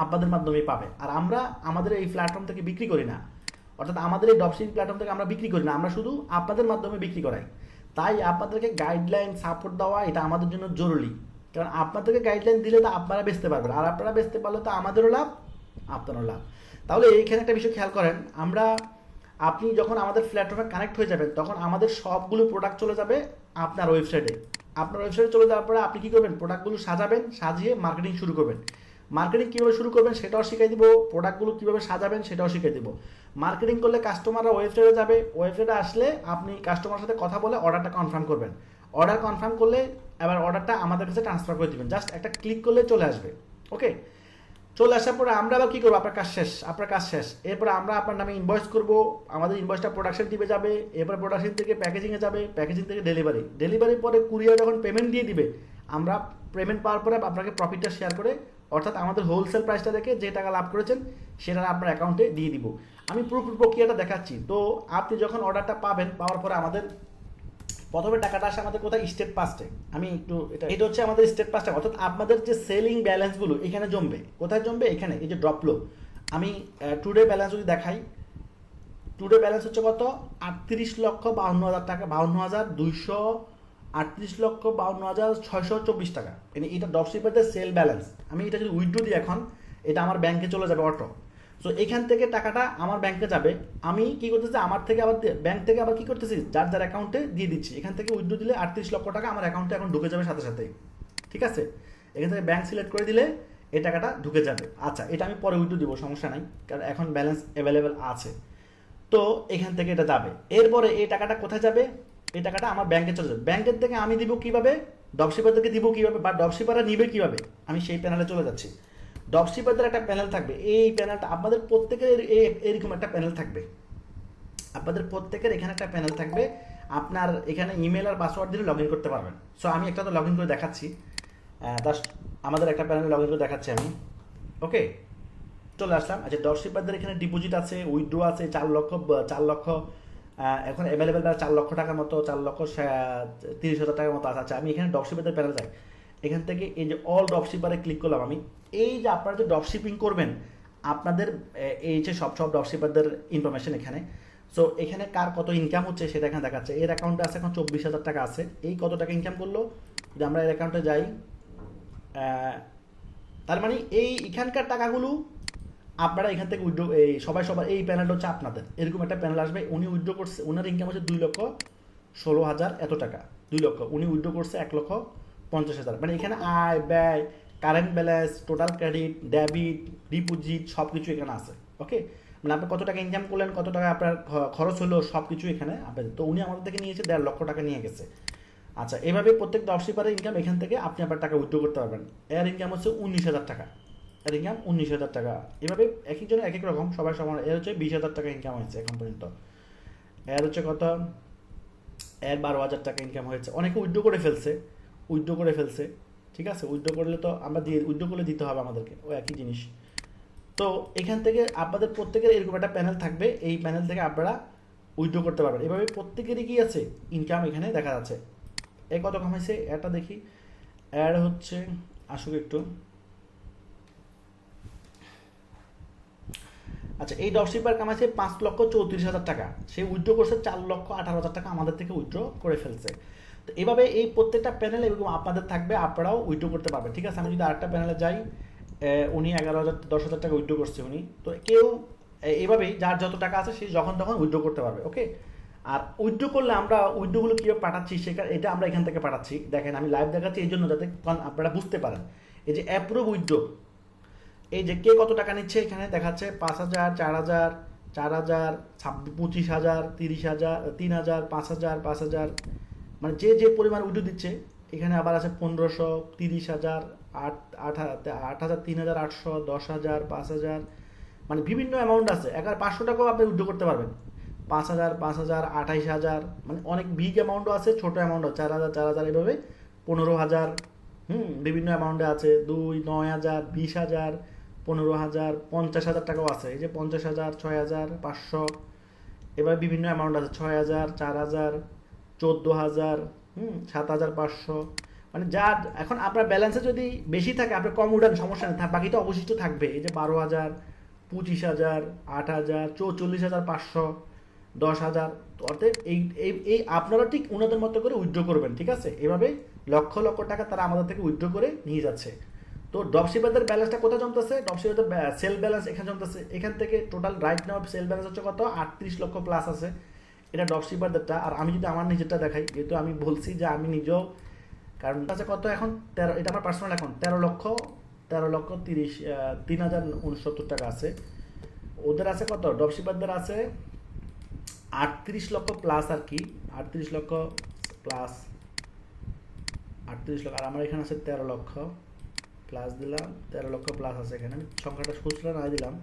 আপনাদের মাধ্যমেই পাবে। আর আমরা আমাদের এই প্ল্যাটফর্ম থেকে বিক্রি করি না, অর্থাৎ আমাদের এই ড্রপশিপিং প্ল্যাটফর্ম থেকে আমরা বিক্রি করি না, আমরা শুধু আপনাদের মাধ্যমে বিক্রি করাই। তাই আপনাদেরকে গাইডলাইন সাপোর্ট দেওয়া এটা আমাদের জন্য জরুরি, কারণ আপনাদেরকে গাইডলাইন দিলে তো আপনারা বেচতে পারবেন, আর আপনারা বেচতে পারলে তো আমাদেরও লাভ, আপনারও লাভ। তাহলে এইখানে একটা বিষয় খেয়াল করেন, আপনি যখন আমাদের প্ল্যাটফর্মে কানেক্ট হয়ে যাবেন তখন আমাদের সবগুলো প্রোডাক্ট চলে যাবে আপনার ওয়েবসাইটে। আপনার ওয়েবসাইটে চলে যাওয়ার পরে আপনি কী করবেন, প্রোডাক্টগুলো সাজাবেন, সাজিয়ে মার্কেটিং শুরু করবেন। মার্কেটিং কীভাবে শুরু করবেন সেটাও শিখিয়ে দিব, প্রোডাক্টগুলো কীভাবে সাজাবেন সেটাও শিখিয়ে দিব। মার্কেটিং করলে কাস্টমাররা ওয়েবসাইটে যাবে, ওয়েবসাইটে আসলে আপনি কাস্টমারের সাথে কথা বলে অর্ডারটা কনফার্ম করবেন। অর্ডার কনফার্ম করলে এবার অর্ডারটা আমাদের কাছে ট্রান্সফার করে দেবেন, জাস্ট একটা ক্লিক করলে চলে আসবে। ওকে, চলে আসার পরে আমরা আবার কী করবো, আপনার কাজ শেষ। এরপরে আমরা আপনার নামে ইনভয়েস করবো, আমাদের ইনভয়েসটা প্রোডাকশন টিমে যাবে, এরপরে প্রোডাকশন থেকে প্যাকেজিংয়ে যাবে, প্যাকেজিং থেকে ডেলিভারির পরে কুরিয়ার যখন পেমেন্ট দিয়ে দিবে, আমরা পেমেন্ট পাওয়ার পরে আপনাকে প্রফিটটা শেয়ার করে, অর্থাৎ আমাদের হোলসেল প্রাইসটা দেখে যে টাকা লাভ করেছেন সেটা আপনার অ্যাকাউন্টে দিয়ে দিব। আমি পুরো প্রক্রিয়াটা দেখাচ্ছি। তো আপনি যখন অর্ডারটা পাওয়ার পরে আমাদের প্রথমে টাকাটা আসে আমাদের কোথায়, স্টেট পাসে। আমি একটু এটা হচ্ছে আমাদের স্টেট পাসটা, অর্থাৎ আপনাদের যে সেলিং ব্যালেন্সগুলো এখানে জমবে। কোথায় জমবে, এখানে, এই যে ড্রপলো। আমি টুডে ব্যালেন্স যদি দেখাই, টুডে ব্যালেন্স হচ্ছে কত, 38,52,000 টাকা, 52,238,52,624 টাকা। এটা ড্রপশিপারদের সেল ব্যালেন্স। আমি এটা যদি উইথড্র দিই এখন, এটা আমার ব্যাংকে চলে যাবে অটো। সো এখান থেকে টাকাটা আমার ব্যাংকে যাবে, আমি কি করতেছি, আমার থেকে আবার ব্যাংক থেকে আবার কি করতেছি, যার যার অ্যাকাউন্টে দিয়ে দিচ্ছি। এখান থেকে উইথড্র দিলে 38 লক্ষ টাকা আমার অ্যাকাউন্টে এখন ঢুকে যাবে সাথে সাথে, ঠিক আছে। এখান থেকে ব্যাংক সিলেক্ট করে দিলে এই টাকাটা ঢুকে যাবে। আচ্ছা, এটা আমি পরে উইথড্র দিব, সমস্যা নাই, কারণ এখন ব্যালেন্স অ্যাভেলেবেল আছে। তো এখান থেকে এটা যাবে। এরপরে এই টাকাটা কোথায় যাবে, এই টাকাটা আমার ব্যাংকে চলে যাবে। ব্যাংকের থেকে আমি দিব কিভাবে, ড্রপশিপারদেরকে দিব কিভাবে, বা ড্রপশিপাররা নিবে কিভাবে, আমি সেই প্যানেলে চলে যাচ্ছি। ড্রপশিপারদের একটা প্যানেল থাকবে, এই প্যানেলটা আপনাদের প্রত্যেকের এরকম একটা প্যানেল থাকবে, আপনাদের প্রত্যেকের এখানে একটা প্যানেল থাকবে। আপনার এখানে ইমেল আর পাসওয়ার্ড দিলে লগ ইন করতে পারবেন। সো আমি একটা তো লগ ইন করে দেখাচ্ছি, জাস্ট আমাদের একটা প্যানেলে লগ ইন করে দেখাচ্ছি আমি। ওকে, চলে আসলাম। আচ্ছা, ড্রপশিপারদের এখানে ডিপোজিট আছে, উইথড্র আছে 4 লক্ষ এখন অ্যাভেলেবেল 4 লক্ষ টাকার মতো, 4,30,000 টাকার মতো আছে। আচ্ছা, আমি এখানে ড্রপশিপারদের প্যানেল যাই, এখান থেকে এই যে অল ড্রপশিপারে ক্লিক করলাম আমি। এই যে আপনারা যে ড্রপশিপিং করবেন, আপনাদের এই যে সব ড্রপশিপারদের ইনফরমেশন এখানে। সো এখানে কার কত ইনকাম হচ্ছে সেটা এখানে দেখাচ্ছে। এর অ্যাকাউন্টে আছে এখন 24,000 টাকা আছে। এই কত টাকা ইনকাম করলো, যদি আমরা এর অ্যাকাউন্টে যাই, তার মানে এখানকার টাকাগুলো আপনারা এখান থেকে উইথড্র এই সবার এই প্যানেলটা হচ্ছে আপনাদের, এরকম একটা প্যানেল আসবে। উনি উইথড্র করছে, ওনার ইনকাম হচ্ছে 2,16,000 এত টাকা, 2 লক্ষ, উনি উইথড্র করছে 1,50,000। মানে এখানে আয় ব্যয়, current balance, total credit, debit, deposit সব কিছু এখানে আছে। ওকে, মানে আপনি কত টাকা ইনকাম করলেন, কত টাকা আপনার খরচ হলো, সব কিছু এখানে আপনাদের। তো উনি আমাদের থেকে নিয়েছে 1.5 লক্ষ টাকা নিয়ে গেছে। আচ্ছা, এভাবে প্রত্যেক ড্রপশিপারের ইনকাম এখান থেকে আপনি আপনার টাকা উইথড্র করতে পারবেন। এর ইনকাম হচ্ছে 19,000 টাকা, এর ইনকাম 19,000 টাকা। এভাবে এক একজনের এক এক রকম, সবার সমান। এর হচ্ছে 20,000 টাকা ইনকাম হয়েছে এখন পর্যন্ত। এর হচ্ছে কত, এর 12,000 টাকা ইনকাম হয়েছে। অনেকে উইথড্র করে ফেলছে, উইথড্র করে ফেলছে, ঠিক আছে। উইথড্র করলে তো আমরা দিয়ে, উইথড্র করলে দিতে হবে আমাদেরকে, ও একই জিনিস। তো এখান থেকে আপনাদের প্রত্যেকের এরকম একটা প্যানেল থাকবে, এই প্যানেল থেকে আপনারা উইথড্র করতে পারবেন। এভাবে প্রত্যেকেরই কি আছে, ইনকাম এখানে দেখা যাচ্ছে। এই কত কামাইছে এটা দেখি। অ্যাড হচ্ছে, আসুক একটু। আচ্ছা, এই ড্রপশিপার কামাইছে 5,34,000 টাকা, সে উইথড্র করছে 4,18,000 টাকা আমাদের থেকে উইথড্র করে ফেলছে। তো এভাবে এই প্রত্যেকটা প্যানেল এরকম আপনাদের থাকবে, আপনারাও উইথড্র করতে পারবেন। ঠিক আছে, আমি যদি আরেকটা প্যানেলে যাই, উনি 11,000 10,000 টাকা উইথড্র করছে উনি। তো কেউ এইভাবেই যার যত টাকা আছে সে যখন তখন উইথড্র করতে পারবে। ওকে, আর উইথড্র করলে আমরা উইথড্রগুলো কীভাবে পাঠাচ্ছি সেটা, এটা আমরা এখান থেকে পাঠাচ্ছি। দেখেন আমি লাইভ দেখাচ্ছি এই জন্য, যাতে আপনারা বুঝতে পারেন। এই যে অ্যাপ্রুভ উইথড্র, এই যে কে কত টাকা নিচ্ছে এখানে দেখাচ্ছে, 5,000, 4,000, 4,000, 25,000, 30,000, 3,000, 5,000, 5,000, মানে যে যে পরিমাণ উইথড্র দিচ্ছে। এখানে আবার আছে 1,500, 30,000, 8,000, 3,800, 10,000, 5,000, মানে বিভিন্ন অ্যামাউন্ট আছে। 500 টাকাও আপনি উইথড্র করতে পারবেন। 5,000, 5,000, 28,000, মানে অনেক বিগ অ্যামাউন্টও আছে, ছোটো অ্যামাউন্টও, 4,000, 4,000, এভাবে 15,000, বিভিন্ন অ্যামাউন্টে আছে। 2, 9,000, 20,000, 15,000, 50,000 টাকাও আছে। এই যে 50,000, 6,500, এবার বিভিন্ন অ্যামাউন্ট আছে। 6,000, 4,000, 14,000, 7,500, মানে যার এখন আপনার ব্যালেন্সে যদি বেশি থাকে আপনি কম উঠান, সমস্যা নেই, বাকি তো অবশিষ্ট থাকবে। এই যে 12,000, 25,000, 8,000, 44,500, 10,000। অর্থাৎ এই এই এই আপনারা ঠিক ওনাদের মতো করে উইথড্র করবেন। ঠিক আছে, এভাবে লক্ষ লক্ষ টাকা তারা আমাদের থেকে উইথড্র করে নিয়ে যাচ্ছে। তো ড্রপশিপারদের ব্যালেন্সটা কোথায় জমতেছে, ড্রপশিপারদের সেল ব্যালেন্স এখানে জমতেছে। এখান থেকে total right now sell balance হচ্ছে কত, 38 লক্ষ প্লাস আছে। এটা ড্রপশিপারদেরটা। আর আমি যদি আমার নিজেরটা দেখাই, যেহেতু আমি বলছি যে আমি নিজেও, কারণ আছে কত এখন 13, এটা আমার পার্সোনাল অ্যাকাউন্ট, 13,30,3,069 টাকা আছে। ওদের আছে কত, ড্রপশিপারদের আছে 38 লক্ষ প্লাস, আর কি 38 লক্ষ প্লাস, 38 লক্ষ। আর আমার এখানে আছে 13 লক্ষ প্লাস, দিলাম 13 লক্ষ প্লাস আছে এখানে। আমি সংখ্যাটা খুচরা না দিলাম,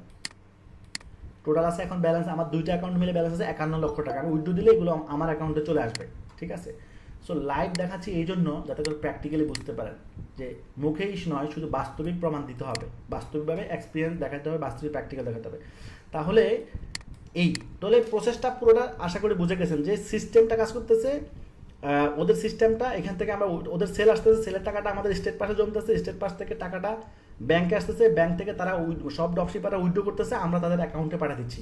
টোটাল আছে এখন ব্যালেন্স আমার দুইটা অ্যাকাউন্ট মিলে ব্যালেন্স আছে 51 লক্ষ টাকা। আমি উইথড্র দিলে এগুলো আমার অ্যাকাউন্টে চলে আসবে। ঠিক আছে, সো লাইভ দেখাচ্ছি এই জন্য যাতে করে প্র্যাকটিক্যালি বুঝতে পারেন যে মুখেই নয়, শুধু বাস্তবিক প্রমাণ দিতে হবে, বাস্তবিকভাবে এক্সপিরিয়েন্স দেখাতে হবে, বাস্তবিক প্র্যাকটিক্যাল দেখাতে হবে। তাহলে এই তাহলে প্রসেসটা পুরোটা আশা করি বুঝে গেছেন যে সিস্টেমটা কাজ করতেছে। ওদের সিস্টেমটা, এখান থেকে আমরা ওদের সেল আসতেছে, সেলের টাকাটা আমাদের স্টেট পাসে জমতেছে, স্টেট পাস থেকে টাকাটা ব্যাংকে আসতেছে, ব্যাংক থেকে তারা সব ড্রপশিপাররা উইথড্র করতেছে, আমরা তাদের অ্যাকাউন্টে পাঠিয়ে দিচ্ছি।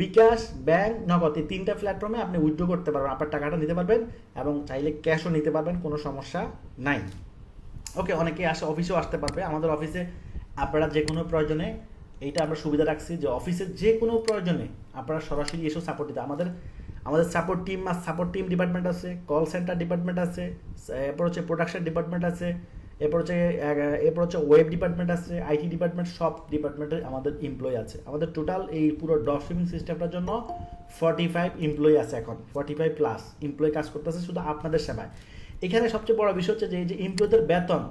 বিকাশ, ব্যাংক, নগদ, এই 3টা প্ল্যাটফর্মে আপনি উইথড্র করতে পারবেন, আপনার টাকাটা নিতে পারবেন, এবং চাইলে ক্যাশও নিতে পারবেন, কোনো সমস্যা নাই। ওকে, অনেকে আসে, অফিসেও আসতে পারবে। আমাদের অফিসে আপনারা যে কোনো প্রয়োজনে, এইটা আমরা সুবিধা রাখছি যে অফিসের যে কোনো প্রয়োজনে আপনারা সরাসরি এসেও সাপোর্ট দিতে। আমাদের সাপোর্ট টিম ডিপার্টমেন্ট আছে, কল সেন্টার ডিপার্টমেন্ট আছে, এরপর হচ্ছে প্রোডাকশন ডিপার্টমেন্ট আছে, এরপর হচ্ছে ওয়েব ডিপার্টমেন্ট আছে, আইটি ডিপার্টমেন্ট, সব ডিপার্টমেন্টে আমাদের এমপ্লয়ি আছে। আমাদের টোটাল এই পুরো ড্রপশিপিং সিস্টেমটার জন্য 45 এমপ্লয়ি আছে এখন, 45 প্লাস এমপ্লয়ি কাজ করতেছে শুধু আপনাদের সেবায়। এখানে সবচেয়ে বড় বিষয় হচ্ছে যে এই যে এমপ্লয়ীদের বেতন,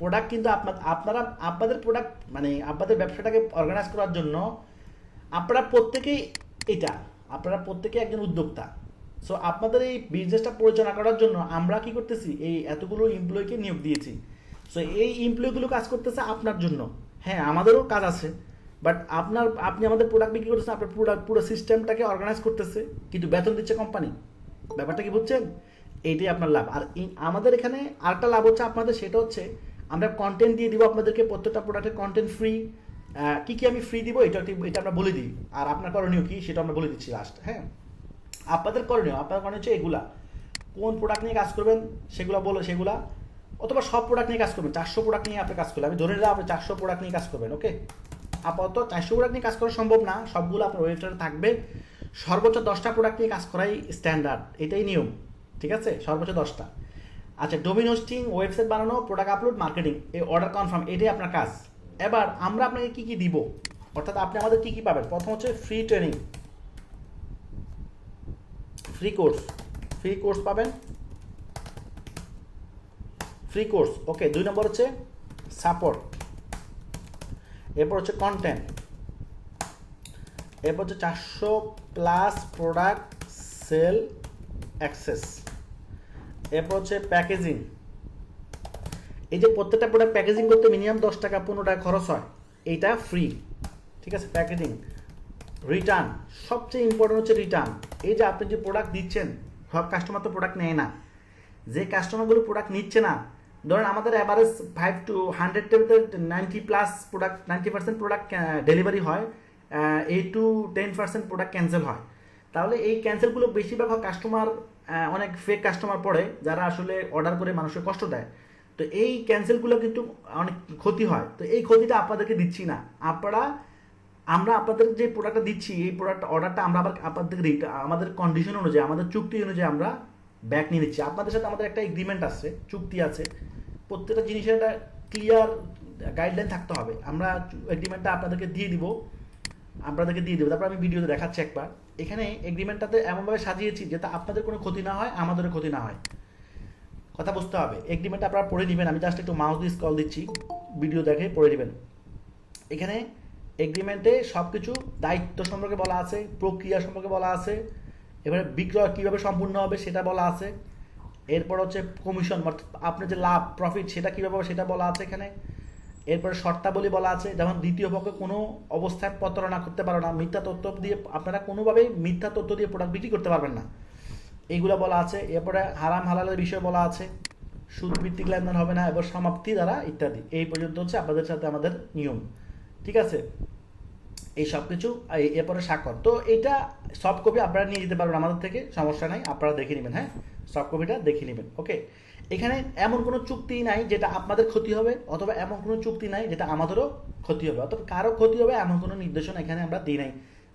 প্রোডাক্ট কিন্তু আপনারা আপনাদের প্রোডাক্ট, মানে আপনাদের ব্যবসাটাকে অর্গানাইজ করার জন্য আপনারা প্রত্যেকেই আপনারা প্রত্যেকেই একজন উদ্যোক্তা। সো আপনাদের এই বিজনেসটা পরিচালনা করার জন্য আমরা কি করতেছি, এই এতগুলো এমপ্লয়িকে নিয়োগ দিয়েছি। সো এই এমপ্লয়িগুলো কাজ করতেছে আপনার জন্য। হ্যাঁ, আমাদেরও কাজ আছে, বাট আপনি আমাদের প্রোডাক্ট বিক্রি করতেছেন, আপনার পুরো সিস্টেমটাকে অর্গানাইজ করতেছে, কিন্তু বেতন দিচ্ছে কোম্পানি। ব্যাপারটা কি বুঝছেন? এইটাই আপনার লাভ। আর আমাদের এখানে আরেকটা লাভ হচ্ছে আপনাদের, সেটা হচ্ছে আমরা কন্টেন্ট দিয়ে দিব আপনাদেরকে, প্রত্যেকটা প্রোডাক্টের কন্টেন্ট ফ্রি। কি আমি ফ্রি দিব এটা আমরা বলে দিই, আর আপনার করণীয় কি সেটা আমরা বলে দিচ্ছি লাস্ট। হ্যাঁ, আপনাদের করণীয় হচ্ছে এগুলা, কোন প্রোডাক্ট নিয়ে কাজ করবেন সেগুলা, অথবা সব প্রোডাক্ট নিয়ে কাজ করবেন। 400 প্রোডাক্ট নিয়ে আপনি কাজ করলেন, আমি ধরে নিলাম আপনি 400 প্রোডাক্ট নিয়ে কাজ করবেন। ওকে, আপাতত 400 প্রোডাক্ট নিয়ে কাজ করা সম্ভব না, সবগুলো আপনার ওয়েবসাইটে থাকবে। সর্বোচ্চ 10টা প্রোডাক্ট নিয়ে কাজ করাই স্ট্যান্ডার্ড, এটাই নিয়ম, ঠিক আছে, সর্বোচ্চ 10টা। আচ্ছা, ডোমেইন হোস্টিং, ওয়েবসাইট বানানো, প্রোডাক্ট আপলোড, মার্কেটিং, এই অর্ডার কনফার্ম, এটাই আপনার কাজ। এবার আমরা আপনাকে কি কি দিব, অর্থাৎ আপনি আমাদের কি কি পাবেন। প্রথম হচ্ছে ফ্রি ট্রেনিং, ফ্রি কোর্স পাবেন, ফ্রি কোর্স, ওকে। 2 নম্বর হচ্ছে সাপোর্ট, এরপর হচ্ছে কন্টেন্ট, এরপর হচ্ছে 400+ প্রোডাক্ট সেল অ্যাক্সেস, এরপর হচ্ছে প্যাকেজিং। এই যে প্রত্যেকটা প্রোডাক্ট প্যাকেজিং করতে মিনিমাম 10 টাকা 15 টাকা খরচ হয়, এইটা ফ্রি, ঠিক আছে। প্যাকেজিং, রিটার্ন, সবচেয়ে ইম্পর্টেন্ট হচ্ছে রিটার্ন। এই যে আপনি যে প্রোডাক্ট দিচ্ছেন, সব কাস্টমার তো প্রোডাক্ট নেয় না, যে কাস্টমারগুলো প্রোডাক্ট নিচ্ছে না, ধরেন আমাদের average 5 to 100 90+ product, 90% product delivery হয়, 8 to 10% প্রোডাক্ট ক্যান্সেল হয়। তাহলে এই ক্যান্সেলগুলো বেশিরভাগ কাস্টমার, অনেক ফেক কাস্টমার পড়ে, যারা আসলে অর্ডার করে মানুষকে কষ্ট দেয়। তো এই ক্যান্সেলগুলো কিন্তু অনেক ক্ষতি হয়, তো এই ক্ষতিটা আপনাদেরকে দিচ্ছি না। আমরা আপনাদের যে প্রোডাক্টটা দিচ্ছি, এই প্রোডাক্ট অর্ডারটা আমরা আবার আপনাদেরকে আমাদের কন্ডিশন অনুযায়ী, আমাদের চুক্তি অনুযায়ী আমরা ব্যাক নিয়ে নিচ্ছি। আপনাদের সাথে আমাদের একটা এগ্রিমেন্ট আছে, চুক্তি আছে, প্রত্যেকটা জিনিসের একটা ক্লিয়ার গাইডলাইন থাকতে হবে। আমরা এগ্রিমেন্টটা আপনাদেরকে দিয়ে দিব, তারপর আমি ভিডিওতে দেখাচ্ছি একবার। এখানে এগ্রিমেন্টটাতে এমনভাবে সাজিয়েছি যাতে আপনাদের কোনো ক্ষতি না হয়, আমাদেরও ক্ষতি না হয়, কথা বুঝতে হবে। এগ্রিমেন্টটা আপনারা পড়ে নেবেন, আমি জাস্ট একটু মাউস দিয়ে স্ক্রল দিচ্ছি, ভিডিও দেখে পড়ে নেবেন। এখানে এগ্রিমেন্টে সব কিছু দায়িত্ব সম্পর্কে বলা আছে, প্রক্রিয়া সম্পর্কে বলা আছে, এবারে বিক্রয় কীভাবে সম্পূর্ণ হবে সেটা বলা আছে, এরপর হচ্ছে কমিশন, আপনার যে লাভ প্রফিট সেটা কীভাবে হবে সেটা বলা আছে এখানে। এরপরে শর্তাবলী বলা আছে, যেমন দ্বিতীয় পক্ষে কোনো অবস্থায় প্রতারণা করতে পারো না, মিথ্যা তথ্য দিয়ে আপনারা কোনোভাবেই মিথ্যা তথ্য দিয়ে প্রোডাক্ট বিক্রি করতে পারবেন না, এইগুলো বলা আছে। এরপরে হারাম হালালের বিষয় বলা আছে, সুদ ভিত্তিক লেনদেন হবে না এবং সমাপ্তি দ্বারা ইত্যাদি। এই পর্যন্ত হচ্ছে আপনাদের সাথে আমাদের নিয়ম, ঠিক আছে। এই সব কিছু, এরপরে স্বাক্ষর। তো এটা সফট কপি আপনারা নিয়ে যেতে পারবেন আমাদের থেকে, সমস্যা নাই, আপনারা দেখে নেবেন, হ্যাঁ, সফট কপিটা দেখে নেবেন, ওকে। এখানে এমন কোনো চুক্তি নাই যেটা আপনাদের ক্ষতি হবে, অথবা এমন কোনো চুক্তি নাই যেটা আমাদেরও ক্ষতি হবে, অথবা কারো ক্ষতি হবে এমন কোনো নির্দেশনা এখানে আমরা দিই নাই।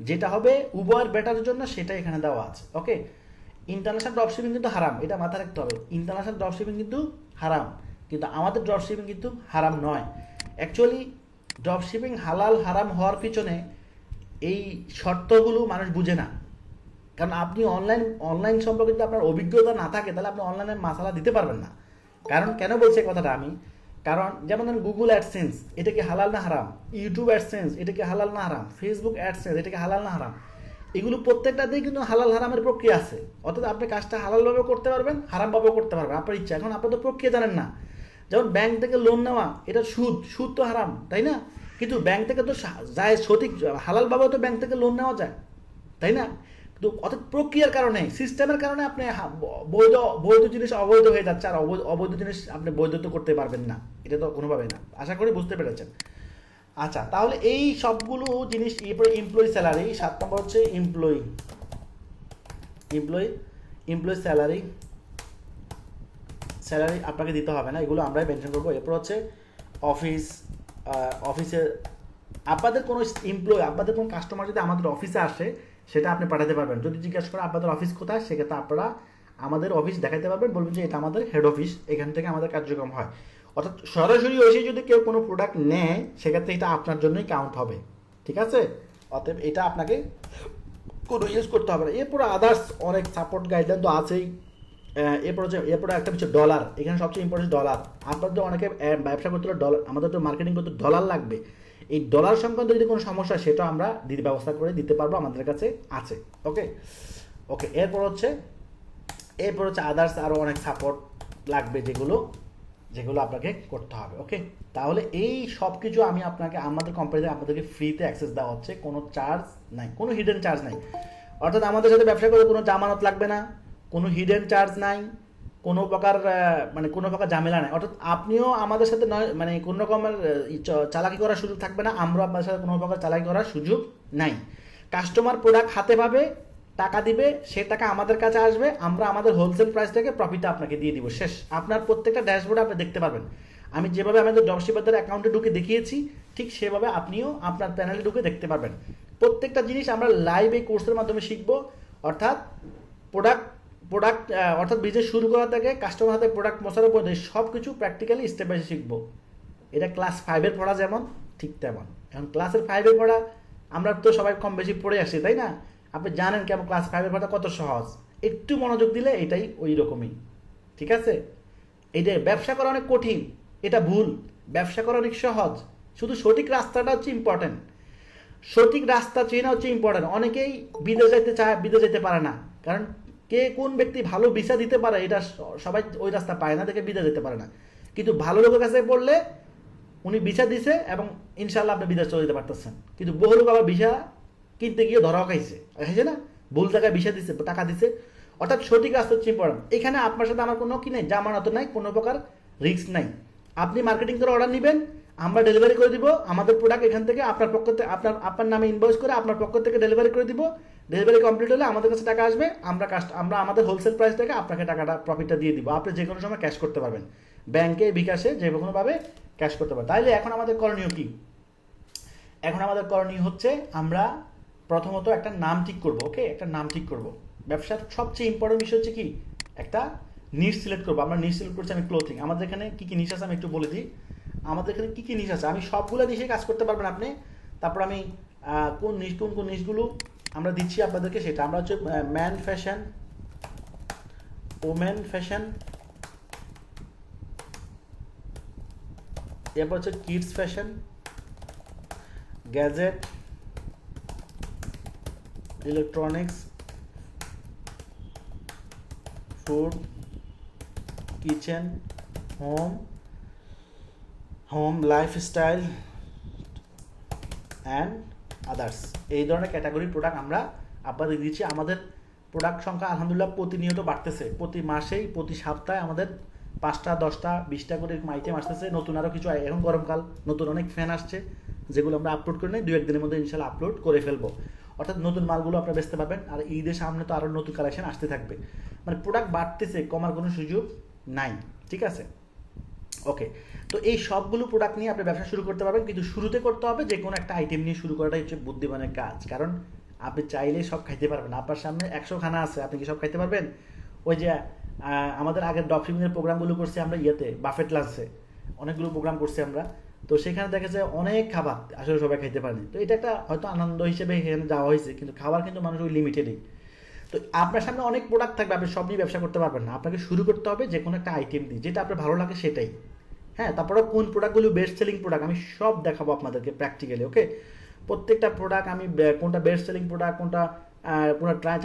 যেটা হবে উভয়ের বেটারের জন্য সেটা এখানে দেওয়া আছে, ওকে। ইন্টারন্যাশনাল ড্রপশিপিং কিন্তু হারাম, এটা মাথায় রাখতে হবে। ইন্টারন্যাশনাল ড্রপশিপিং কিন্তু হারাম, কিন্তু আমাদের ড্রপশিপিং কিন্তু হারাম নয়। অ্যাকচুয়ালি ড্রপশিপিং হালাল হারাম হওয়ার পিছনে এই শর্তগুলো মানুষ বুঝে না। কারণ আপনি অনলাইন সম্পর্কে যদি আপনার অভিজ্ঞতা না থাকে, তাহলে আপনি অনলাইনে মাসালা দিতে পারবেন না। কারণ কেন বলছি এই কথাটা আমি, কারণ যেমন ধরেন গুগল অ্যাডসেন্স, এটা কি হালাল না হারাম? ইউটিউব অ্যাডসেন্স, এটা কি হালাল না হারাম? ফেসবুক অ্যাডসেন্স, এটা কি হালাল না হারাম? এগুলো প্রত্যেকটাতেই কিন্তু হালাল হারামের প্রক্রিয়া আছে। অর্থাৎ আপনি কাজটা হালালভাবেও করতে পারবেন, হারামভাবেও করতে পারবেন, আপনার ইচ্ছা। এখন আপনার তো প্রক্রিয়া জানেন না। যেমন ব্যাংক থেকে লোন নেওয়া, এটা সুদ তো হারাম, তাই না? কিন্তু ব্যাংক থেকে তো যায়, সঠিক হালালভাবেও তো ব্যাংক থেকে লোন নেওয়া যায়, তাই না? কিন্তু অর্থাৎ প্রক্রিয়ার কারণে, সিস্টেমের কারণে আপনি বৈধ জিনিস অবৈধ হয়ে যাচ্ছে, আর অবৈধ জিনিস আপনি বৈধত্ব করতে পারবেন না, এটা তো কোনোভাবেই না। আশা করি বুঝতে পেরেছেন। আচ্ছা, তাহলে এই সবগুলো জিনিস। এরপরে এমপ্লয়ি স্যালারি, 7 নম্বর হচ্ছে এমপ্লয়ি স্যালারি আপনাকে দিতে হবে না, এগুলো আমরাই মেনশন করবো। এরপর হচ্ছে অফিসে আপনাদের কোনো আপনাদের কোনো কাস্টমার যদি আমাদের অফিসে আসে, সেটা আপনি পাঠাতে পারবেন। যদি জিজ্ঞাসা করে আপনাদের অফিস কোথায়, সেক্ষেত্রে আপনারা আমাদের অফিস দেখাতে পারবেন, বলবেন যে এটা আমাদের হেড অফিস, এখান থেকে আমাদের কার্যক্রম হয়। অর্থাৎ সরাসরি এসে যদি কেউ কোনো প্রোডাক্ট নেয়, সেক্ষেত্রে এটা আপনার জন্যই কাউন্ট হবে, ঠিক আছে? অতএব এটা আপনাকে কোনো ইউজ করতে হবে না। এরপরে আদার্স অনেক সাপোর্ট গাইডলাইন তো আছেই। এরপরে একটা বিষয় ডলার, এখানে সবচেয়ে ইম্পর্টেন্ট ডলার। আপনাদের অনেকে ব্যবসা করতে হলে ডলার, আমাদের তো মার্কেটিং করতে ডলার লাগবে। এই ডলার সংক্রান্ত যদি কোনো সমস্যা, সেটা আমরা ব্যবস্থা করে দিতে পারবো, আমাদের কাছে আছে, ওকে। এরপর হচ্ছে আদার্স আরও অনেক সাপোর্ট লাগবে, যেগুলো আপনাকে করতে হবে, ওকে। তাহলে এই সব কিছু আমি আমাদের কোম্পানিতে আপনাদেরকে ফ্রিতে অ্যাক্সেস দেওয়া হচ্ছে, কোনো চার্জ নাই, কোনো হিডেন চার্জ নাই। অর্থাৎ আমাদের সাথে ব্যবসা করে কোনো জামানত লাগবে না, কোনো হিডেন চার্জ নাই, কোনো প্রকার ঝামেলা নাই। অর্থাৎ আপনিও আমাদের সাথে কোনো রকমের চালাকি করার সুযোগ থাকবে না, আমরাও আপনার সাথে কোনো প্রকার চালাকি করার সুযোগ নাই। কাস্টমার প্রোডাক্ট হাতে পাবে, টাকা দিবে, সে টাকা আমাদের কাছে আসবে, আমরা আমাদের হোলসেল প্রাইস থেকে প্রফিটটা আপনাকে দিয়ে দিব, শেষ। আপনার প্রত্যেকটা ড্যাশবোর্ডে আপনি দেখতে পারবেন আমি যেভাবে আমাদের ড্রপশিপারদের অ্যাকাউন্টে ঢুকে দেখিয়েছি, ঠিক সেভাবে আপনিও আপনার প্যানেলে ঢুকে দেখতে পারবেন। প্রত্যেকটা জিনিস আমরা লাইভ এই কোর্সের মাধ্যমে শিখব। অর্থাৎ প্রোডাক্ট প্রোডাক্ট অর্থাৎ বিজনেস শুরু করা থেকে কাস্টমার হাতে প্রোডাক্ট পৌঁছানোর পর্যন্ত সব কিছু প্র্যাকটিক্যালি স্টেপ বাই স্টেপ শিখবো। এটা ক্লাস 5-এর পড়া যেমন ঠিক তেমন। এখন ক্লাসের 5-এর পড়া আমরা তো সবাই কম বেশি পড়ে আসি, তাই না? আপনি জানেন কেমন ক্লাস 5-এর পড়া কত সহজ, একটু মনোযোগ দিলে এটাই ওই রকমই। ঠিক আছে? এইটা ব্যবসা করা অনেক কঠিন, এটা ভুল। ব্যবসা করা অনেক সহজ, শুধু সঠিক রাস্তাটা হচ্ছে ইম্পর্টেন্ট। সঠিক রাস্তা চেনা হচ্ছে ইম্পর্টেন্ট। অনেকেই বিদেশ যেতে চায়, বিদেশ যেতে পারে না, কারণ কে কোন ব্যক্তি ভালো ভিসা দিতে পারে এটা সবাই ওই রাস্তা পায় না, দেখে বিদেশ যেতে পারে না। কিন্তু ভালো লোকের কাছে পড়লে উনি ভিসা দিছে এবং ইনশাল্লাহ আপনি বিদেশ চলে যেতে পারতেছেন। কিন্তু বহু লোক আবার ভিসা কিনতে গিয়ে ধরাও খাইছে, খাইছে না? ভুল জায়গায় ভিসা দিচ্ছে, টাকা দিছে। অর্থাৎ সঠিক রাস্তা হচ্ছে ইম্পর্টেন্ট। এখানে আপনার সাথে আমার কোনো কি নেই, জামানত নাই, কোনো প্রকার রিস্ক নাই। আপনি মার্কেটিং করে অর্ডার নেবেন, আমরা ডেলিভারি করে দিব। আমাদের প্রোডাক্ট এখান থেকে আপনার পক্ষ থেকে আপনার নামে ইনভয়েস করে আপনার পক্ষ থেকে ডেলিভারি করে দিব। ডেলিভারি কমপ্লিট হলে আমাদের কাছে টাকা আসবে, আমরা আমাদের হোলসেল প্রাইস থেকে আপনাকে টাকাটা প্রফিটটা দিয়ে দিব। আপনি যে কোনো সময় ক্যাশ করতে পারবেন, ব্যাংকে, বিকাশে, যে কোনোভাবে ক্যাশ করতে পারবেন। তাইলে এখন আমাদের করণীয় কি? এখন আমাদের করণীয় হচ্ছে আমরা প্রথমত একটা নাম ঠিক করব। ওকে, একটা নাম ঠিক করব। ব্যবসার সবচেয়ে ইম্পর্টেন্ট বিষয় হচ্ছে কি, একটা নিশ সিলেক্ট করবো। আমরা নিশ সিলেক্ট করছি আমি ক্লোথিং। আমাদের এখানে কী কী নিশ আছে আমি একটু বলে দিই। আমাদের এখানে কী কী নিশ আছে, আমি সবগুলো নিশে কাজ করতে পারবেন আপনি। তারপর আমি কোন নিশগুলো আমরা দিচ্ছি আপনাদেরকে সেটা। আমরা হচ্ছে ম্যান ফ্যাশন, ওমেন ফ্যাশন, এরপর হচ্ছে kids fashion, gadget, electronics, food, kitchen, home lifestyle and others. এই ধরনের ক্যাটাগরির প্রোডাক্ট আমরা আপনাদের দিচ্ছি। আমাদের প্রোডাক্ট সংখ্যা আলহামদুলিল্লাহ প্রতিনিয়ত বাড়তেছে। প্রতি মাসেই, প্রতি সপ্তাহে আমাদের 5টা, 10টা, 20টা করে আইটেম আসতেছে। নতুন আরও কিছু, এখন গরমকাল, নতুন অনেক ফ্যান আসছে, যেগুলো আমরা আপলোড করে নিই 2-1 দিনের মধ্যে ইনশাল্লাহ আপলোড করে ফেলবো। অর্থাৎ নতুন মালগুলো আপনারা বেচতে পারবেন। আর ঈদের সামনে তো আরও নতুন কালেকশন আসতে থাকবে। মানে প্রোডাক্ট বাড়তেছে, কমার কোনো সুযোগ নাই। ঠিক আছে? ওকে, তো এই সবগুলো প্রোডাক্ট নিয়ে আপনি ব্যবসা শুরু করতে পারবেন, কিন্তু শুরুতে করতে হবে যে কোনো একটা আইটেম নিয়ে শুরু করাটাই হচ্ছে বুদ্ধিমানের কাজ। কারণ আপনি চাইলেই সব খাইতে পারবেন। আপনার সামনে 100 খানা আছে, আপনি কি সব খাইতে পারবেন? ওই যে আমাদের আগের ড্রপশিপিংয়ের প্রোগ্রামগুলো করছি আমরা, বাফেট লাঞ্চে অনেকগুলো প্রোগ্রাম করছি আমরা। তো সেখানে দেখা যায় অনেক খাবার আসলে সবাই খাইতে পারেনি। তো এটা একটা হয়তো আনন্দ হিসেবে এখানে যাওয়া হয়েছে, কিন্তু খাবার কিন্তু মানুষ ওই লিমিটেডই। তো আপনার সামনে অনেক প্রোডাক্ট থাকবে, আপনি সব নিয়ে ব্যবসা করতে পারবেন না। আপনাকে শুরু করতে হবে যে কোনো একটা আইটেম দিয়ে, যেটা আপনার ভালো লাগে সেটাই। হ্যাঁ, তারপরে কোন প্রোডাক্টগুলো বেস্ট সেলিং প্রোডাক্ট আমি সব দেখাবো আপনাদেরকে প্র্যাকটিক্যালি। ওকে, প্রত্যেকটা প্রোডাক্ট আমি কোনটা বেস্ট সেলিং প্রোডাক্ট, কোনটা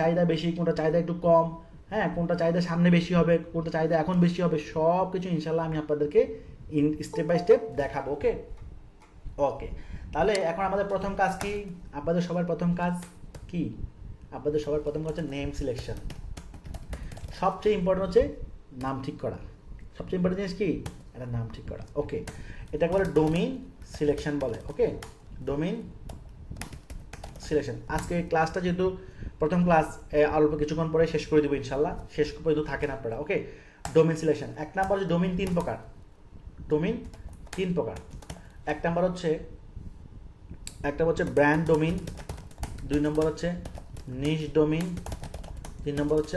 চাহিদা বেশি, কোনটা চাহিদা একটু কম, হ্যাঁ, কোনটা চাহিদা সামনে বেশি হবে, কোনটা চাহিদা এখন বেশি হবে, সব কিছু ইনশাল্লাহ আমি আপনাদেরকে স্টেপ বাই স্টেপ দেখাবো। ওকে ওকে, তাহলে এখন আমাদের প্রথম কাজ কি? আপনাদের সবার প্রথম কাজ কি? আপনাদের সবার প্রথম কাজ হচ্ছে নেম সিলেকশন। সবচেয়ে ইম্পর্টেন্ট হচ্ছে নাম ঠিক করা। সবচেয়ে ইম্পর্টেন্ট জিনিস কি? একটা নাম ঠিক করা। ওকে, এটাকে বলে ডোমেইন সিলেকশন বলে। ওকে, ডোমেইন সিলেকশন। আজকে ক্লাসটা যেহেতু প্রথম ক্লাস, অল্প কিছুক্ষণ পরে শেষ করে দেবো ইনশাল্লাহ, শেষ পর্যন্ত থাকেন আপনারা। ওকে, ডোমেইন সিলেকশন। 1 নাম্বার হচ্ছে ডোমেইন 3 প্রকার। ডোমেইন 3 প্রকার। এক নাম্বার হচ্ছে ব্র্যান্ড ডোমেইন, 2 নম্বর হচ্ছে নিশ ডোমেইন, 3 নম্বর হচ্ছে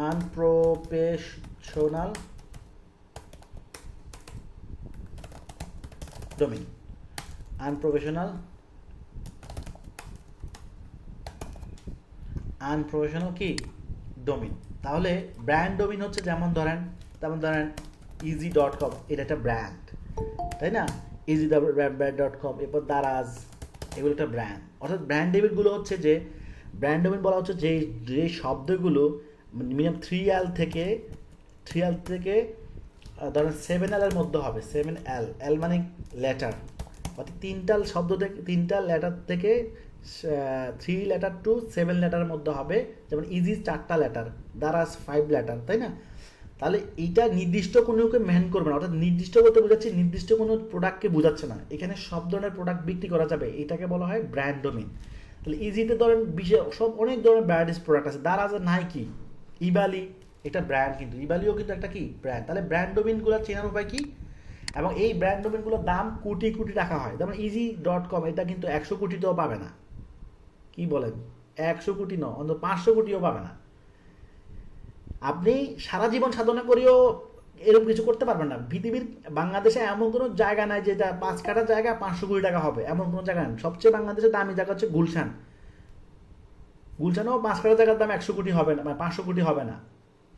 আনপ্রফেশনাল ডোমেইন। আনপ্রফেশনাল কি ডোমেইন। তাহলে ব্র্যান্ড ডোমেইন হচ্ছে যেমন ধরেন easy.com, এটা একটা ব্র্যান্ড, তাই না? easy.com, এরপর দারাজ, এগুলো একটা ব্র্যান্ড। অর্থাৎ ব্র্যান্ড ডোমেইনগুলো হচ্ছে যে ব্র্যান্ড ডোমেইন বলা হচ্ছে যে শব্দগুলো মিনিমাম 3L থেকে ধরেন 7L এর মধ্যে হবে। 7L, L মানে লেটার, অর্থাৎ 3টা শব্দ থেকে 3টা লেটার থেকে 3 লেটার টু 7 লেটারের মধ্যে হবে। যেমন ইজি 4টা লেটার, দারাজ 5 লেটার, তাই না? তাহলে এইটা নির্দিষ্ট কোনোকে মেন করবে না। অর্থাৎ নির্দিষ্ট বলতে বোঝাচ্ছি নির্দিষ্ট কোনো প্রোডাক্টকে বোঝাচ্ছে না। এখানে সব ধরনের প্রোডাক্ট বিক্রি করা যাবে, এটাকে বলা হয় ব্র্যান্ড ডোমেইন। তাহলে ইজিতে ধরেন অনেক ধরনের ব্র্যান্ডেড প্রোডাক্ট আছে। দারাজের নাইকি, ইবালি, এটা ব্র্যান্ড, কিন্তু ইভ্যালিও কিন্তু একটা কি ব্র্যান্ড। তাহলে ব্র্যান্ড ডোমেইনগুলো চেনার উপায় কি? এবং এই ব্র্যান্ড ডোমেইনগুলোর দাম কোটি কোটি টাকা হয়। যেমন easy.com, এটা কিন্তু 100 কোটিতেও পাবে না। কি বলেন? 100 কোটি ন, অন্তত 500 কোটিও পাবে না। আপনি সারা জীবন সাধনা করেও এরকম কিছু করতে পারবেন না। পৃথিবীর বাংলাদেশে এমন কোনো জায়গা নাই যেটা 5 কাঠার জায়গা 500 কোটি টাকা হবে, এমন কোনো জায়গা নেই। সবচেয়ে বাংলাদেশের দামি জায়গা হচ্ছে গুলশান। গুলশানেও 5 কাঠার জায়গার দাম 100 কোটি হবে না, মানে 500 কোটি হবে না,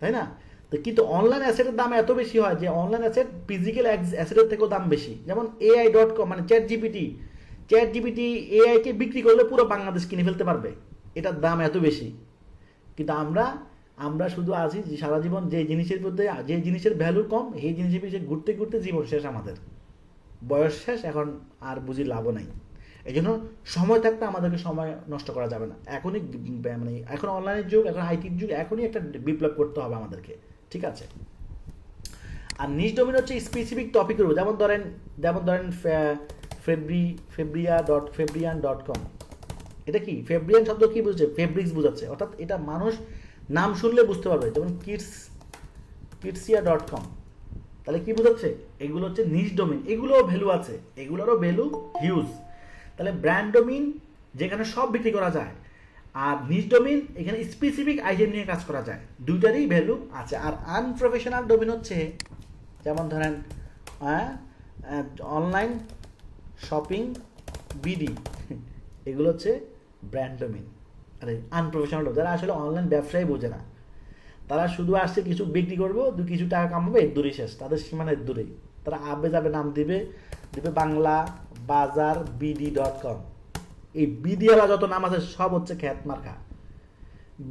তাই না? তো কিন্তু অনলাইন অ্যাসেটের দাম এত বেশি হয় যে অনলাইন অ্যাসেট ফিজিক্যাল অ্যাসেটের থেকেও দাম বেশি। যেমন AI.com, মানে চ্যাট জিপিটি এআইকে বিক্রি করলে পুরো বাংলাদেশ কিনে ফেলতে পারবে, এটার দাম এত বেশি। কিন্তু আমরা আমরা শুধু আছি যে সারা জীবন যে জিনিসের মধ্যে, যে জিনিসের ভ্যালু কম, এই জিনিসের পিছিয়ে ঘুরতে ঘুরতে জীবন শেষ, আমাদের বয়স শেষ, এখন আর বুঝি লাভও নাই। এই জন্য সময় থাকতে আমাদেরকে সময় নষ্ট করা যাবে না। এখনই মানে এখন অনলাইনের যুগ, এখন আইটির যুগ, এখনই একটা বিপ্লব করতে হবে আমাদেরকে, ঠিক আছে? আর নিজ ডোমেইন হচ্ছে স্পেসিফিক টপিকের উপর। যেমন ধরেন ফেব্রিয়ান.com। এটা কি? ফেব্রিয়ান শব্দ কি বুঝছে? ফেব্রিক্স বোঝাচ্ছে, অর্থাৎ এটা মানুষ নাম শুনলে বুঝতে পারবে। যেমন কিডসিয়া.com, তাহলে কি বোঝাচ্ছে? এগুলো হচ্ছে নিজ ডোমেইন, এগুলোও ভ্যালু আছে, এগুলোরও ভ্যালু হিউজ। তাহলে ব্র্যান্ড ডোমেইন যেখানে সব বিক্রি করা যায়, আর নিজ ডোমেইন এখানে স্পেসিফিক আইটেম নিয়ে কাজ করা যায়, দুইটারই ভ্যালু আছে। আর আনপ্রফেশনাল ডোমেইন হচ্ছে, যেমন ধরেন অনলাইন শপিং বিডি, এগুলো হচ্ছে ব্র্যান্ড ডোমেইন। আরে আনপ্রফেশনাল, যারা আসলে অনলাইন ব্যবসায় বোঝে না, তারা শুধু আসছে কিছু বিক্রি করবো, কিছু টাকা কামাবে, এর দূরেই শেষ, তাদের সীমানার দূরেই। তারা আবে যাবে নাম দিবে বাংলা বাজার BD.com। এই বিডিওয়ালা যত নাম আছে সব হচ্ছে খ্যাত মার্কা।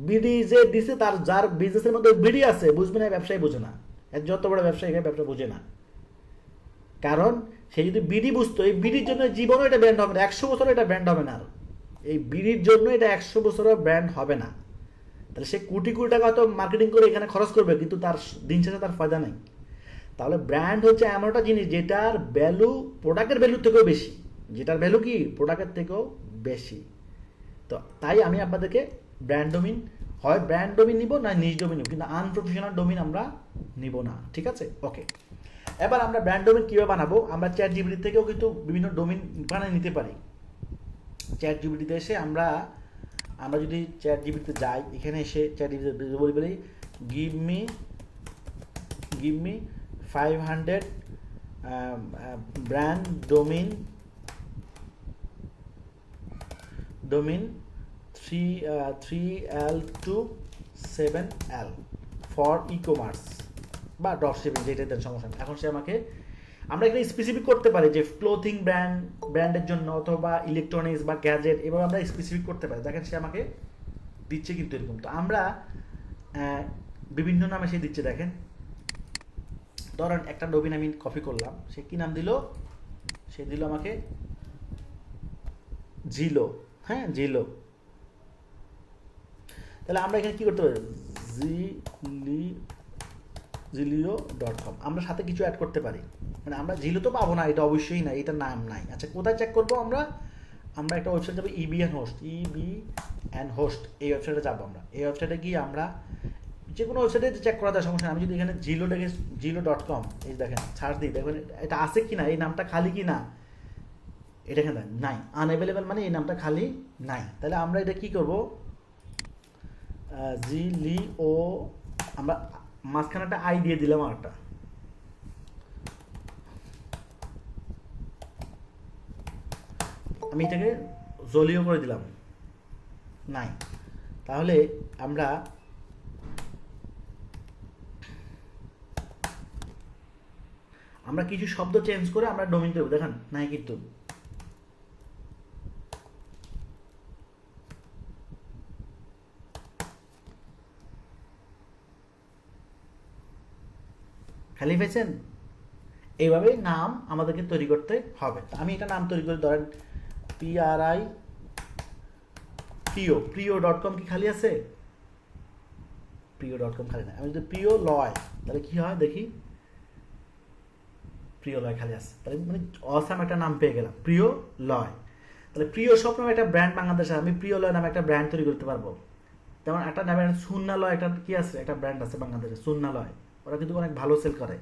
বিডি যে দিছে, তার যার বিজনেসের মধ্যে বিডি আছে, বুঝবে না, ব্যবসায়ী বোঝে না। এর যত বড় ব্যবসায়ী ব্যবসা বোঝে না, কারণ সে যদি বিডি বুঝতো, এই বিডির জন্য জীবনও এটা ব্র্যান্ড হবে না, 100 বছর এটা ব্র্যান্ড হবে না। আর এই বিডির জন্য এটা 100 বছরও ব্র্যান্ড হবে না। তাহলে সে কোটি কোটি টাকা হয়তো মার্কেটিং করে এখানে খরচ করবে, কিন্তু তার দিন শেষে তার ফায়দা নেই। তাহলে ব্র্যান্ড হচ্ছে এমন একটা জিনিস যেটার ভ্যালু প্রোডাক্টের ভ্যালুর থেকেও বেশি, যেটার ভ্যালু কি প্রোডাক্টের থেকেও বেশি। তো তাই আমি আপনাদেরকে ব্র্যান্ড ডোমেইন, হয় ব্র্যান্ড ডোমেইন নিব, না নিজ ডোমেইন নিব, কিন্তু আনপ্রফেশনাল ডোমেইন আমরা নিব না, ঠিক আছে? ওকে, এবার আমরা ব্র্যান্ড ডোমেইন কীভাবে বানাবো? আমরা চ্যাট জিপিটি থেকেও কিন্তু বিভিন্ন ডোমেইন বানিয়ে নিতে পারি। চ্যাট জিপিটিতে এসে আমরা যদি চ্যাট জিপিটিতে যাই, এখানে এসে চ্যাট জিপিটিতে বলি give me 500 brand domain 3L to 7L for ecommerce বা ড্রপশিপিং, যেটাই দেন সমস্যা নেই। এখন সে আমাকে, আমরা এখানে স্পেসিফিক করতে পারি যে ক্লোথিং ব্র্যান্ডের জন্য, অথবা ইলেকট্রনিক্স বা গ্যাজেট, এভাবে আমরা স্পেসিফিক করতে পারি। দেখেন সে আমাকে দিচ্ছে কিন্তু এরকম। তো আমরা বিভিন্ন নামে সে দিচ্ছে, দেখেন ধরেন একটা ডোমেইন আমি কপি করলাম, সে কি নাম দিল? সে দিল আমাকে জিলো। হ্যাঁ, জিলো। তাহলে আমরা এখানে কি করতে পারি? জিলিও.com, আমরা সাথে কিছু অ্যাড করতে পারি। মানে আমরা জিলো তো পাবো না, এটা অবশ্যই না, এটা নাম নাই। আচ্ছা, কোথায় চেক করবো আমরা? একটা ওয়েবসাইট যাবো, EBN হোস্ট, এই ওয়েবসাইটে যাবো। আমরা এই ওয়েবসাইটে গিয়ে আমরা যে কোনো ওয়েবসাইটে চেক করা যায়, সমস্যা নেই। আমি যদি এখানে জিলো.com, এই দেখেন সার্চ দিই, দেখবেন এটা আছে কি না, এই নামটা খালি কি না, এটা এখানে নাই, আনঅ্যাভেলেবল, মানে এই নামটা খালি নাই। তাহলে আমরা এটা কি করবো? জিলিও, আমরা মাঝখানে একটা আই দিয়ে দিলাম, আর একটা আমি এটাকে জলিও করে দিলাম, নাই। তাহলে আমরা কিছু শব্দ চেঞ্জ করে আমরা ডোমেইন দেবো, দেখেন নাই কিন্তু। খালি পেয়েছেন? এইভাবেই নাম আমাদেরকে তৈরি করতে হবে। আমি এটা নাম তৈরি করে, ধরেন প্রিয়.com, কি খালি আছে? প্রিয়.com খালি না। আমি যদি প্রিয় লয়, তাহলে কি হয় দেখি, প্রিয় লয় খালি আছে। তাহলে মানে অসাম একটা নাম পেয়ে গেলাম, প্রিয় লয়। তাহলে প্রিয় স্বপ্ন একটা ব্র্যান্ড বাংলাদেশে, আমি প্রিয় লয় নামে একটা ব্র্যান্ড তৈরি করতে পারবো। যেমন একটা নেবেন সুন্নালয়, একটা কি আছে, একটা ব্র্যান্ড আছে বাংলাদেশে সুন্নালয়, ওরা কিন্তু অনেক ভালো সেল করে।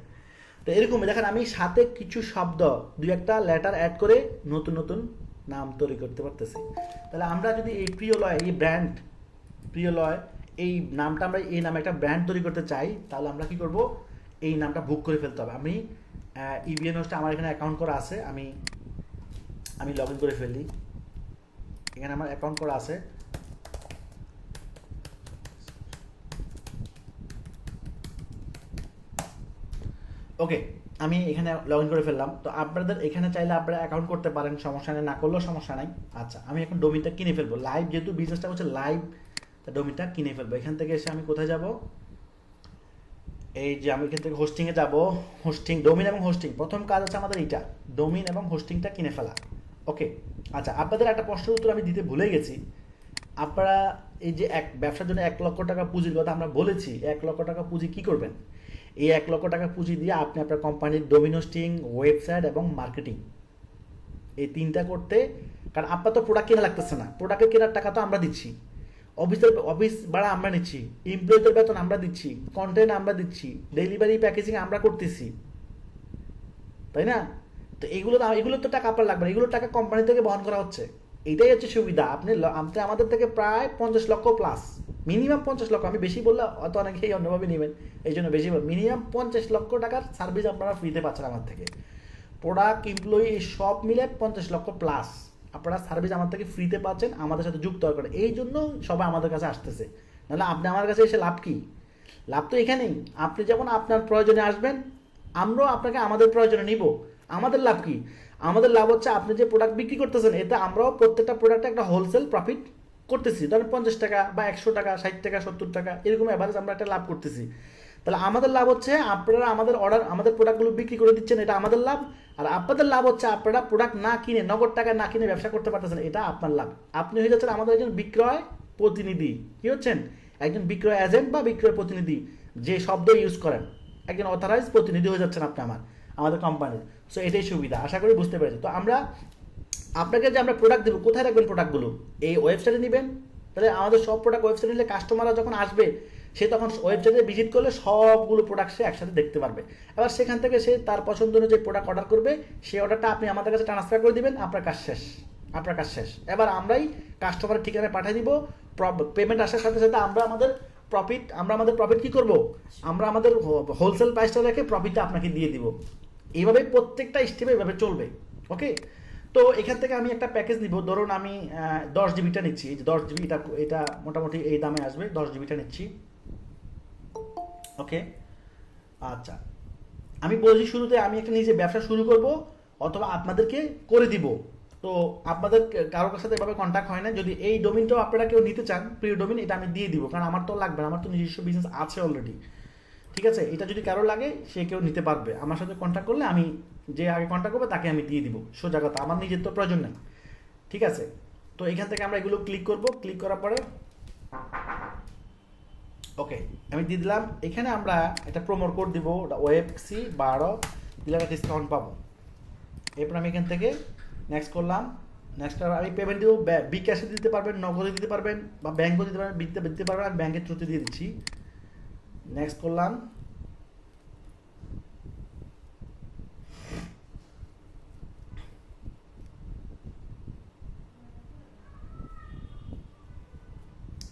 তো এরকমই দেখেন আমি সাথে কিছু শব্দ, দুই একটা লেটার অ্যাড করে নতুন নতুন নাম তৈরি করতে পারতেছি। তাহলে আমরা যদি এই প্রিয়লয়, এই ব্র্যান্ড প্রিয়লয়, এই নামটা আমরা এই নামে একটা ব্র্যান্ড তৈরি করতে চাই, তাহলে আমরা কি করব, এই নামটা বুক করে ফেলতে হবে। আমি ইবিএন হোস্টে আমার এখানে অ্যাকাউন্ট করা আছে, আমি আমি লগ ইন করে ফেলি। এখানে আমার অ্যাকাউন্ট করা আছে। ওকে, আমি এখানে লগ ইন করে ফেললাম। তো আপনাদের এখানে চাইলে আপনারা অ্যাকাউন্ট করতে পারেন, সমস্যা নেই, না করলেও সমস্যা নাই। আচ্ছা, আমি এখন ডোমিনটা কিনে ফেলবো লাইভ, যেহেতু বিজনেসটা হচ্ছে লাইভ, তা ডোমিনটা কিনে ফেলবো। এখান থেকে এসে আমি কোথায় যাব, এই যে আমি এখান থেকে হোস্টিংয়ে যাব, হোস্টিং, ডোমিন এবং হোস্টিং, প্রথম কাজ হচ্ছে আমাদের এইটা, ডোমিন এবং হোস্টিংটা কিনে ফেলা। ওকে, আচ্ছা, আপনাদের একটা প্রশ্নের উত্তর আমি দিতে ভুলে গেছি। আপনারা এই যে এক ব্যবসার জন্য 1,00,000 টাকা পুঁজির কথা আমরা বলেছি, 1,00,000 টাকা পুঁজি কি করবেন? এই 1,00,000 টাকা পুঁজি দিয়ে আপনি আপনার কোম্পানির ডোমিন হোস্টিং, ওয়েবসাইট এবং মার্কেটিং, এই তিনটা করতে, কারণ আপনার তো প্রোডাক্ট কেনা লাগতেছে না, প্রোডাক্টের কেনার টাকা তো আমরা দিচ্ছি, অফিস ভাড়া আমরা নিচ্ছি, এমপ্লয়ীদের বেতন আমরা দিচ্ছি, কন্টেন্ট আমরা দিচ্ছি, ডেলিভারি প্যাকেজিং আমরা করতেছি, তাই না? তো এগুলো তো টাকা আপনার লাগবে না, এগুলোর টাকা কোম্পানি থেকে বহন করা হচ্ছে। এটাই হচ্ছে সুবিধা। আপনি আমাদের থেকে প্রায় 50 লক্ষ প্লাস, মিনিমাম 50 লক্ষ, আমি বেশি বললে হয়তো অনেকেই অন্যভাবে নেবেন, এই জন্য বেশি বল, মিনিমাম 50 লক্ষ টাকার সার্ভিস আপনারা ফ্রিতে পাচ্ছেন আমার থেকে। প্রোডাক্ট, এমপ্লয়ি সব মিলে 50 লক্ষ প্লাস আপনারা সার্ভিস আমার থেকে ফ্রিতে পাচ্ছেন, আমাদের সাথে যুক্ত করে। এই জন্য সবাই আমাদের কাছে আসতেছে, নাহলে আপনি আমার কাছে এসে লাভ কি? লাভ তো এখানেই, আপনি যেমন আপনার প্রয়োজনে আসবেন, আমরাও আপনাকে আমাদের প্রয়োজনে নিব। আমাদের লাভ কি? আমাদের লাভ হচ্ছে আপনি যে প্রোডাক্ট বিক্রি করতেছেন, এতে আমরাও প্রত্যেকটা প্রোডাক্টে একটা হোলসেল প্রফিট করতেছি। ধরেন 50 টাকা বা 100 টাকা, 60 টাকা, 70 টাকা, এরকম অ্যাভারেজ আমরা একটা লাভ করতেছি। তাহলে আমাদের লাভ হচ্ছে আপনারা আমাদের অর্ডার, আমাদের প্রোডাক্টগুলো বিক্রি করে দিচ্ছেন, এটা আমাদের লাভ। আর আপনাদের লাভ হচ্ছে আপনারা প্রোডাক্ট না কিনে, নগদ টাকা না কিনে ব্যবসা করতে পারতেছেন, এটা আপনার লাভ। আপনি হয়ে যাচ্ছেন আমাদের একজন বিক্রয় প্রতিনিধি। কি হচ্ছেন? একজন বিক্রয় এজেন্ট বা বিক্রয় প্রতিনিধি, যে শব্দ ইউজ করেন, একজন অথরাইজ প্রতিনিধি হয়ে যাচ্ছেন আপনি আমাদের কোম্পানির। সো এটাই সুবিধা, আশা করি বুঝতে পেরেছি। তো আমরা আপনাকে যে আমরা প্রোডাক্ট দেবো, কোথায় রাখবেন প্রোডাক্টগুলো? এই ওয়েবসাইটে নেবেন। তাহলে আমাদের সব প্রোডাক্ট ওয়েবসাইটে নিলে কাস্টমাররা যখন আসবে, সে তখন ওয়েবসাইটে ভিজিট করলে সবগুলো প্রোডাক্ট সে একসাথে দেখতে পারবে। এবার সেখান থেকে সে তার পছন্দ অনুযায়ী প্রোডাক্ট অর্ডার করবে, সেই অর্ডারটা আপনি আমাদের কাছে ট্রান্সফার করে দিবেন, আপনার কাজ শেষ। আপনার কাজ শেষ। এবার আমরাই কাস্টমারের ঠিকানায় পাঠিয়ে দিব। পেমেন্ট আসার সাথে সাথে আমরা আমাদের প্রফিট কি করব? আমরা আমাদের হোলসেল প্রাইসটা রেখে প্রফিটটা আপনাকে দিয়ে দিব। এইভাবে প্রত্যেকটা স্টেপে এভাবে চলবে। ওকে, তো এখান থেকে আমি একটা প্যাকেজ নিব। ধরুন আমি 10 জিবিটা নিচ্ছি, এই যে 10 জিবি, এটা মোটামুটি এই দামে আসবে, 10 জিবিটা নিচ্ছি। ওকে, আচ্ছা, আমি বলছি শুরুতে আমি একটা নিজে ব্যবসা শুরু করব অথবা আপনাদেরকে করে দিব। তো আপনাদের কারোর সাথে এভাবে কন্ট্যাক্ট হয় না। যদি এই ডোমিনটাও আপনারা কেউ নিতে চান, প্রিয় ডোমিন, এটা আমি দিয়ে দিব, কারণ আমার তো লাগবে না, আমার তো নিজস্ব বিজনেস আছে অলরেডি। ঠিক আছে, এটা যদি কারো লাগে সে কেউ নিতে পারবে, আমার সাথে কন্ট্যাক্ট করলে আমি, যে আগে কন্ট্যাক্ট করবে তাকে আমি দিয়ে দিব, সোজা কথা, আমার নিজের তো প্রয়োজন নেই। ঠিক আছে, তো এখান থেকে আমরা এগুলো ক্লিক করব, ক্লিক করার পরে ওকে আমি দিয়ে দিলাম। এখানে আমরা একটা প্রোমোর কোড দিব, ওটা OFC12 দিলে একটা ডিসকাউন্ট পাবো। এরপর আমি এখান থেকে নেক্সট করলাম। নেক্সট আমি পেমেন্ট দিব, বিকাশে দিতে পারবেন, নগদে দিতে পারবেন, বা ব্যাংকও দিতে পারবেন, দিতে পারবেন। আমি ব্যাংকের থ্রুতে দিয়ে দিচ্ছি। নেক্সট করলাম।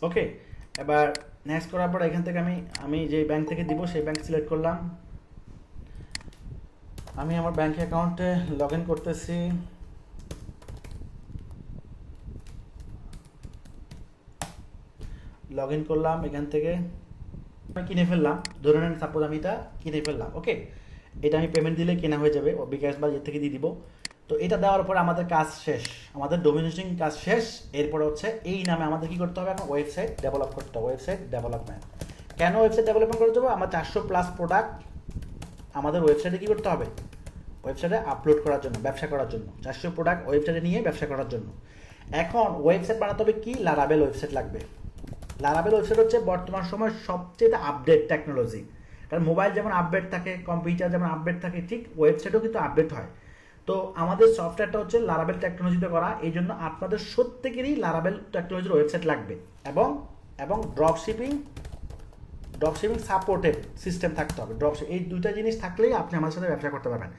ওকে, এবার নেক্সট করার পর এখান থেকে আমি যে ব্যাংক থেকে দিব সেই ব্যাংক সিলেক্ট করলাম। আমি আমার ব্যাংক অ্যাকাউন্টে লগ ইন করতেছি। লগ ইন করলাম, এখান থেকে আমি কিনে ফেললাম। ধরে নেন সাপোজ আমি এটা কিনে ফেললাম। ওকে, এটা আমি পেমেন্ট দিলে কেনা হয়ে যাবে, ও বিকাশ বা ইয়ে থেকে দিয়ে দিব। তো এটা দেওয়ার পরে আমাদের কাজ শেষ, আমাদের ডোমিনেশন কাজ শেষ। এরপরে হচ্ছে এই নামে আমাদের কি করতে হবে? এখন ওয়েবসাইট ডেভেলপ করতে হবে, ওয়েবসাইট ডেভেলপমেন্ট। কেন ওয়েবসাইট ডেভেলপমেন্ট করতে হবে? আমার 400+ প্রোডাক্ট আমাদের ওয়েবসাইটে কি করতে হবে? ওয়েবসাইটে আপলোড করার জন্য, ব্যবসা করার জন্য। 400 প্রোডাক্ট ওয়েবসাইটে নিয়ে ব্যবসা করার জন্য। এখন ওয়েবসাইট বানাতে হবে কি? লারাবেল ওয়েবসাইট লাগবে। লারাবেল ওয়েবসাইট হচ্ছে বর্তমান সময় সবচেয়ে আপডেট টেকনোলজি। কারণ মোবাইল যেমন আপডেট থাকে, কম্পিউটার যেমন আপডেট থাকে, ঠিক ওয়েবসাইটও কিন্তু আপডেট হয়। তো আমাদের সফটওয়্যারটা হচ্ছে লারাবেল টেকনোলজিতে করা, এই জন্য আপনাদের প্রত্যেকেরই লারাবেল টেকনোলজির ওয়েবসাইট লাগবে। এবং এবং ড্রপশিপিং সাপোর্টেড সিস্টেম থাকতে হবে। এই দুইটা জিনিস থাকলেই আপনি আমাদের সাথে ব্যবসা করতে পারবেন।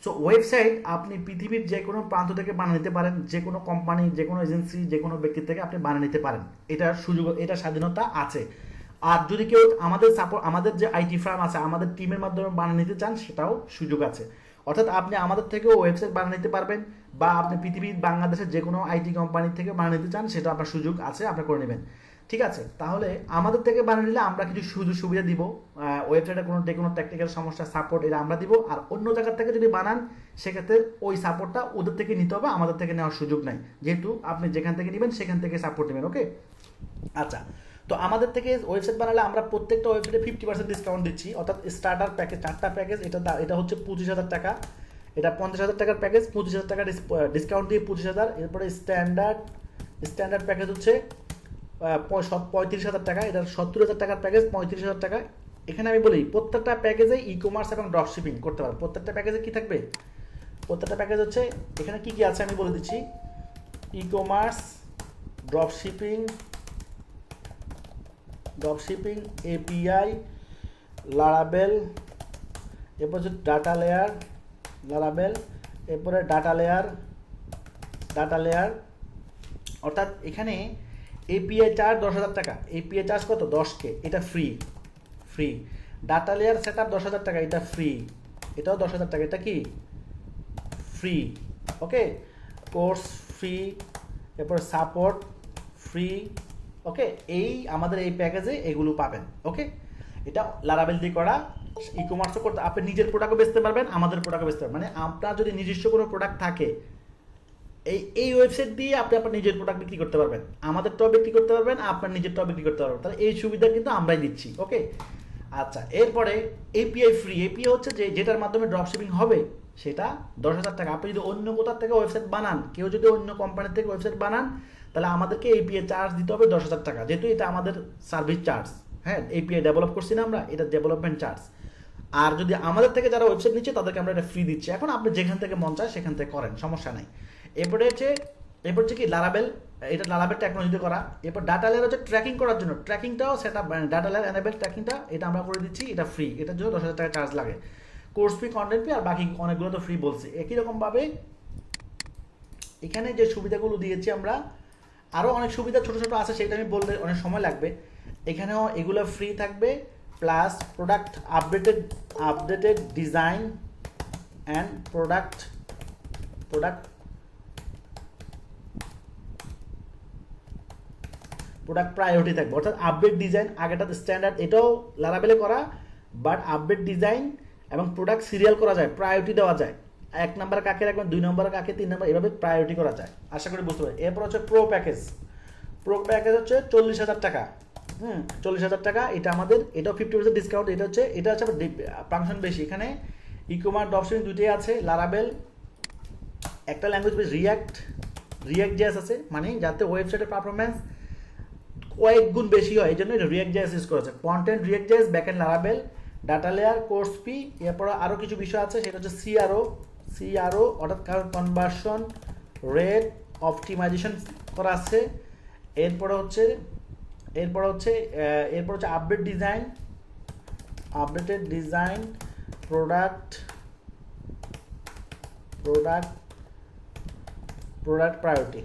সো ওয়েবসাইট আপনি পৃথিবীর যে কোনো প্রান্ত থেকে বানিয়ে নিতে পারেন, যে কোনো কোম্পানি, যে কোনো এজেন্সি, যে কোনো ব্যক্তির থেকে আপনি বানিয়ে নিতে পারেন, এটার সুযোগ, এটার স্বাধীনতা আছে। আর যদি কেউ আমাদের যে আইটি ফার্ম আছে, আমাদের টিমের মাধ্যমে বানিয়ে নিতে চান, সেটাও সুযোগ আছে। অর্থাৎ আপনি আমাদের থেকেও ওয়েবসাইট বানিয়ে নিতে পারবেন, বা আপনি পৃথিবীর বাংলাদেশের যে কোনো আইটি কোম্পানি থেকে বানিয়ে নিতে চান, সেটা আপনার সুযোগ আছে, আপনি করে নেবেন। ঠিক আছে, তাহলে আমাদের থেকে বানিয়ে নিলে আমরা কিছু সুযোগ সুবিধা দিব, ওয়েবসাইটে কোনো টেকনিক্যাল সমস্যা সাপোর্ট এটা আমরা দিব। আর অন্য জায়গার থেকে যদি বানান, সেক্ষেত্রে ওই সাপোর্টটা ওদের থেকে নিতে হবে, আমাদের থেকে নেওয়ার সুযোগ নাই, যেহেতু আপনি যেখান থেকে নেবেন সেখান থেকে সাপোর্ট নেবেন। ওকে, আচ্ছা। তো আমাদের থেকে ওয়েবসাইট বানালে আমরা প্রত্যেকটা ওয়েবসাইটে 50% ডিসকাউন্ট দিচ্ছি। অর্থাৎ স্টার্টার প্যাকেজ, 4টা প্যাকেজ, এটা হচ্ছে 25,000 টাকা, এটা 50,000 টাকার প্যাকেজ, 25,000 টাকা ডিসকাউন্ট দিয়ে 25,000। এরপরে স্ট্যান্ডার্ড প্যাকেজ হচ্ছে 35,000 টাকা, এটা 70,000 টাকার প্যাকেজ, 35,000 টাকা। এখানে আমি বলি প্রত্যেকটা প্যাকেজে ই কমার্স এবং ড্রপ শিপিং করতে পারবে। প্রত্যেকটা প্যাকেজে কি থাকবে, প্রত্যেকটা প্যাকেজ হচ্ছে এখানে কি কি আছে আমি বলে দিচ্ছি। E commerce, drop shipping, API, লারাবেল, এরপর হচ্ছে ডাটা লেয়ার, এরপরে ডাটা লেয়ার। অর্থাৎ এখানে এপিআই চার্জ 10,000 টাকা, এপিআই চার্জ কত, 10K, এটা free. Data layer set up 10,000 টাকা, এটা ফ্রি, এটাও 10,000 টাকা, এটা কি ফ্রি। ওকে, কোর্স ফ্রি, এরপর সাপোর্ট ফ্রি। ওকে, এই আমাদের এই প্যাকেজে এগুলো পাবেন। ওকে, এটা লারাবেল দিয়ে করা। ই কমার্সও করতে, আপনি নিজের প্রোডাক্টও বেচতে পারবেন, আমাদের প্রোডাক্টও বেচতে পারবেন। মানে আপনার যদি নিজস্ব কোনো প্রোডাক্ট থাকে, এই ওয়েবসাইট দিয়ে আপনি আপনার নিজের প্রোডাক্ট বিক্রি করতে পারবেন, আমাদেরটাও বিক্রি করতে পারবেন, আপনার নিজেরটাও বিক্রি করতে পারবেন। তাহলে এই সুবিধা কিন্তু আমরাই দিচ্ছি। ওকে, আচ্ছা। এরপরে এপিআই ফ্রি। এপিআই হচ্ছে যেটার মাধ্যমে ড্রপ শিপিং হবে, সেটা 10,000 টাকা। আপনি যদি অন্য কোথাও থেকে ওয়েবসাইট বানান, কেউ যদি অন্য কোম্পানি থেকে ওয়েবসাইট বানান, তাহলে আমাদেরকে এপিআই চার্জ দিতে হবে 10,000 টাকা, যেহেতু এটা আমাদের সার্ভিস চার্জ। হ্যাঁ, এপিআই ডেভেলপ করছি না আমরা, এটা ডেভেলপমেন্ট চার্জ। আর যদি আমাদের থেকে যারা ওয়েবসাইট নিচ্ছে, তাদেরকে আমরা এটা ফ্রি দিচ্ছি। এখন আপনি যেখান থেকে মন চায় সেখান থেকে করেন, সমস্যা নাই। এরপরে হচ্ছে কি লারাবেল, এটা লারাবেল টেকনোলজিতে করা। এরপর ডাটা লেয়ার হচ্ছে ট্র্যাকিং করার জন্য, ট্র্যাকিংটাও set up, data layer enable ট্র্যাকিংটা এটা আমরা করে দিচ্ছি, এটা ফ্রি, এটার জন্য 10,000 টাকা চার্জ লাগে। কোর্স ফি, কন্টেন্ট ফি, আর বাকি অনেকগুলো তো ফ্রি বলছি। একই রকমভাবে এখানে যে সুবিধাগুলো দিয়েছি আমরা, আরও অনেক সুবিধা ছোটো ছোটো আছে, সেটা আমি বললে অনেক সময় লাগবে। এখানেও এগুলো ফ্রি থাকবে, plus product updated design and product priority থাকবে। অর্থাৎ আপডেট ডিজাইন, আগেটা স্ট্যান্ডার্ড, এটাও লারাবেলে করা, বাট আপডেট ডিজাইন এবং প্রোডাক্ট সিরিয়াল করা যায়, প্রায়োরিটি দেওয়া যায়। 1 নম্বর কাকে রাখবেন, 2 নম্বর কাকে, 3 নম্বর, এভাবে প্রায়োরিটি করা যায়। আশা করি বুঝতে পারি। এরপর হচ্ছে প্রো প্যাকেজ হচ্ছে 40,000 টাকা। 40,000 টাকা, এটা আমাদের, এটাও 50% ডিসকাউন্ট। এটা হচ্ছে ফাংশন বেশি। এখানে ই কমার্স, ড্রপ শিপিং দুইটাই আছে। লারাবেল, একটা ল্যাঙ্গুয়েজ রিয়াক্ট জেএস আছে, মানে যাতে ওয়েবসাইটের পারফরমেন্স কয়েক গুণ বেশি হয়, এই জন্য এটা রিয়াক্ট জেএস ইউজ করেছে। কন্টেন্ট রিয়াক্ট জেএস, ব্যাকএন্ড লারাবেল, ডাটা লেয়ার, কোর্স ফি। এরপর আরও কিছু বিষয় আছে, সেটা হচ্ছে সিআরও, অর্থাৎ কনভার্সন রেট অপটিমাইজেশন করা আছে। এরপরে হচ্ছে আপডেটেড ডিজাইন, প্রোডাক্ট প্রায়োরিটি।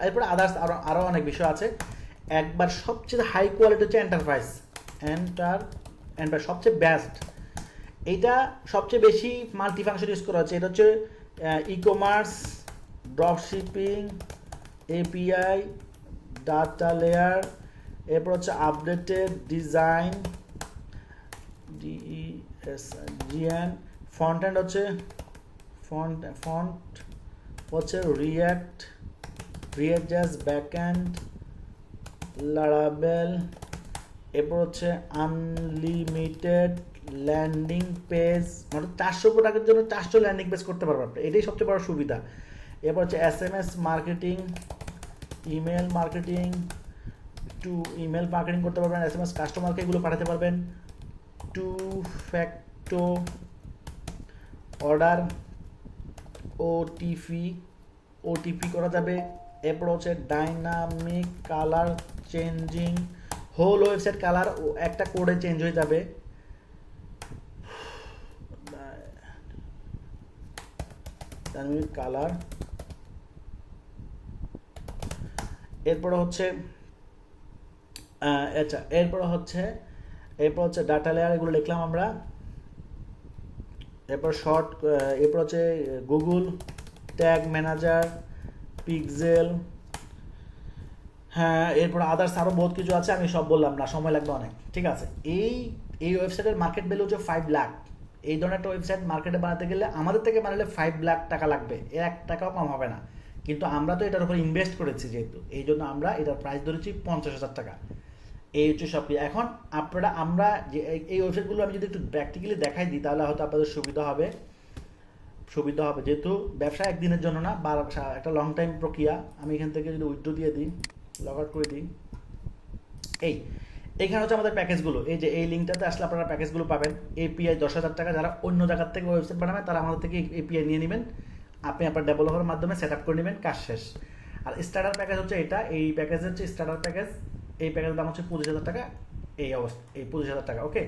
এরপরে আদার্স আরও অনেক বিষয় আছে। একবার সবচেয়ে হাই কোয়ালিটি হচ্ছে এন্টারপ্রাইজ, সবচেয়ে বেস্ট। এইটা সবচেয়ে বেশি মাল্টিফাংশন ইউজ করা হচ্ছে। এটা হচ্ছে e commerce, drop shipping, API, data layer, এরপর হচ্ছে আপডেটেড ডিজাইন, জিএন, ফন্ট এন্ড হচ্ছে রিয়াক্ট জেএস, ব্যাকএন্ড লারাবেল। এরপর হচ্ছে আনলিমিটেড ল্যান্ডিং পেজ, মানে 400 প্রোডাক্টের জন্য 400 ল্যান্ডিং পেজ করতে পারবেন আপনি, এটাই সবচেয়ে বড় সুবিধা। এরপর হচ্ছে SMS মার্কেটিং, ইমেল মার্কেটিং করতে পারবেন, SMS কাস্টমারকে এগুলো পাঠাতে পারবেন। 2 factor অর্ডার, ওটিপি করা যাবে। এরপর হচ্ছে dynamic colour changing, whole website colour একটা কোডে চেঞ্জ হয়ে যাবে। ডাইনামিক কালার, এরপর হচ্ছে আচ্ছা এরপর হচ্ছে ডাটা লেয়ার, এগুলো লিখলাম আমরা। এরপর শর্ট, এরপর হচ্ছে গুগল ট্যাগ ম্যানেজার, পিক্সেল, হ্যাঁ এরপর আদার্স আরও বহুত কিছু আছে, আমি সব বললাম না, সময় লাগবে অনেক। ঠিক আছে, এই ওয়েবসাইটের মার্কেট ভ্যালু হচ্ছে 5 লাখ। এই ধরনের একটা ওয়েবসাইট মার্কেটে বানাতে গেলে আমাদের থেকে বানালে 5 লাখ টাকা লাগবে, এর 1 টাকাও কম হবে না। কিন্তু আমরা তো এটার উপর ইনভেস্ট করেছি যেহেতু, এই জন্য আমরা এটার প্রাইস ধরেছি 50,000 টাকা। এই হচ্ছে সব। এখন আপনারা, আমরা যে এই ওয়েবসাইটগুলো আমি যদি একটু প্র্যাকটিক্যালি দেখাই দিই তাহলে হয়তো আপনাদের সুবিধা হবে। যেহেতু ব্যবসা একদিনের জন্য না, একটা লং টাইম প্রক্রিয়া। আমি এখান থেকে যদি উইথড্র দিয়ে দিই, লগ আউট করে দিই, এইখানে হচ্ছে আমাদের প্যাকেজগুলো। এই যে এই লিঙ্কটাতে আসলে আপনারা প্যাকেজগুলো পাবেন। এপিআই 10,000 টাকা, যারা অন্য জায়গার থেকে ওয়েবসাইট বানাবেন তারা আমাদের থেকে এপিআই নিয়ে নেবেন, আপনি আপনার ডেভেলপারের মাধ্যমে সেট আপ করে নেবেন, কাজ শেষ। আর স্টার্টার প্যাকেজ হচ্ছে এটা, এই প্যাকেজ হচ্ছে স্টার্টার প্যাকেজ। এই প্যাকেজের দাম হচ্ছে 25,000 টাকা, এই 25,000 টাকা। ওকে,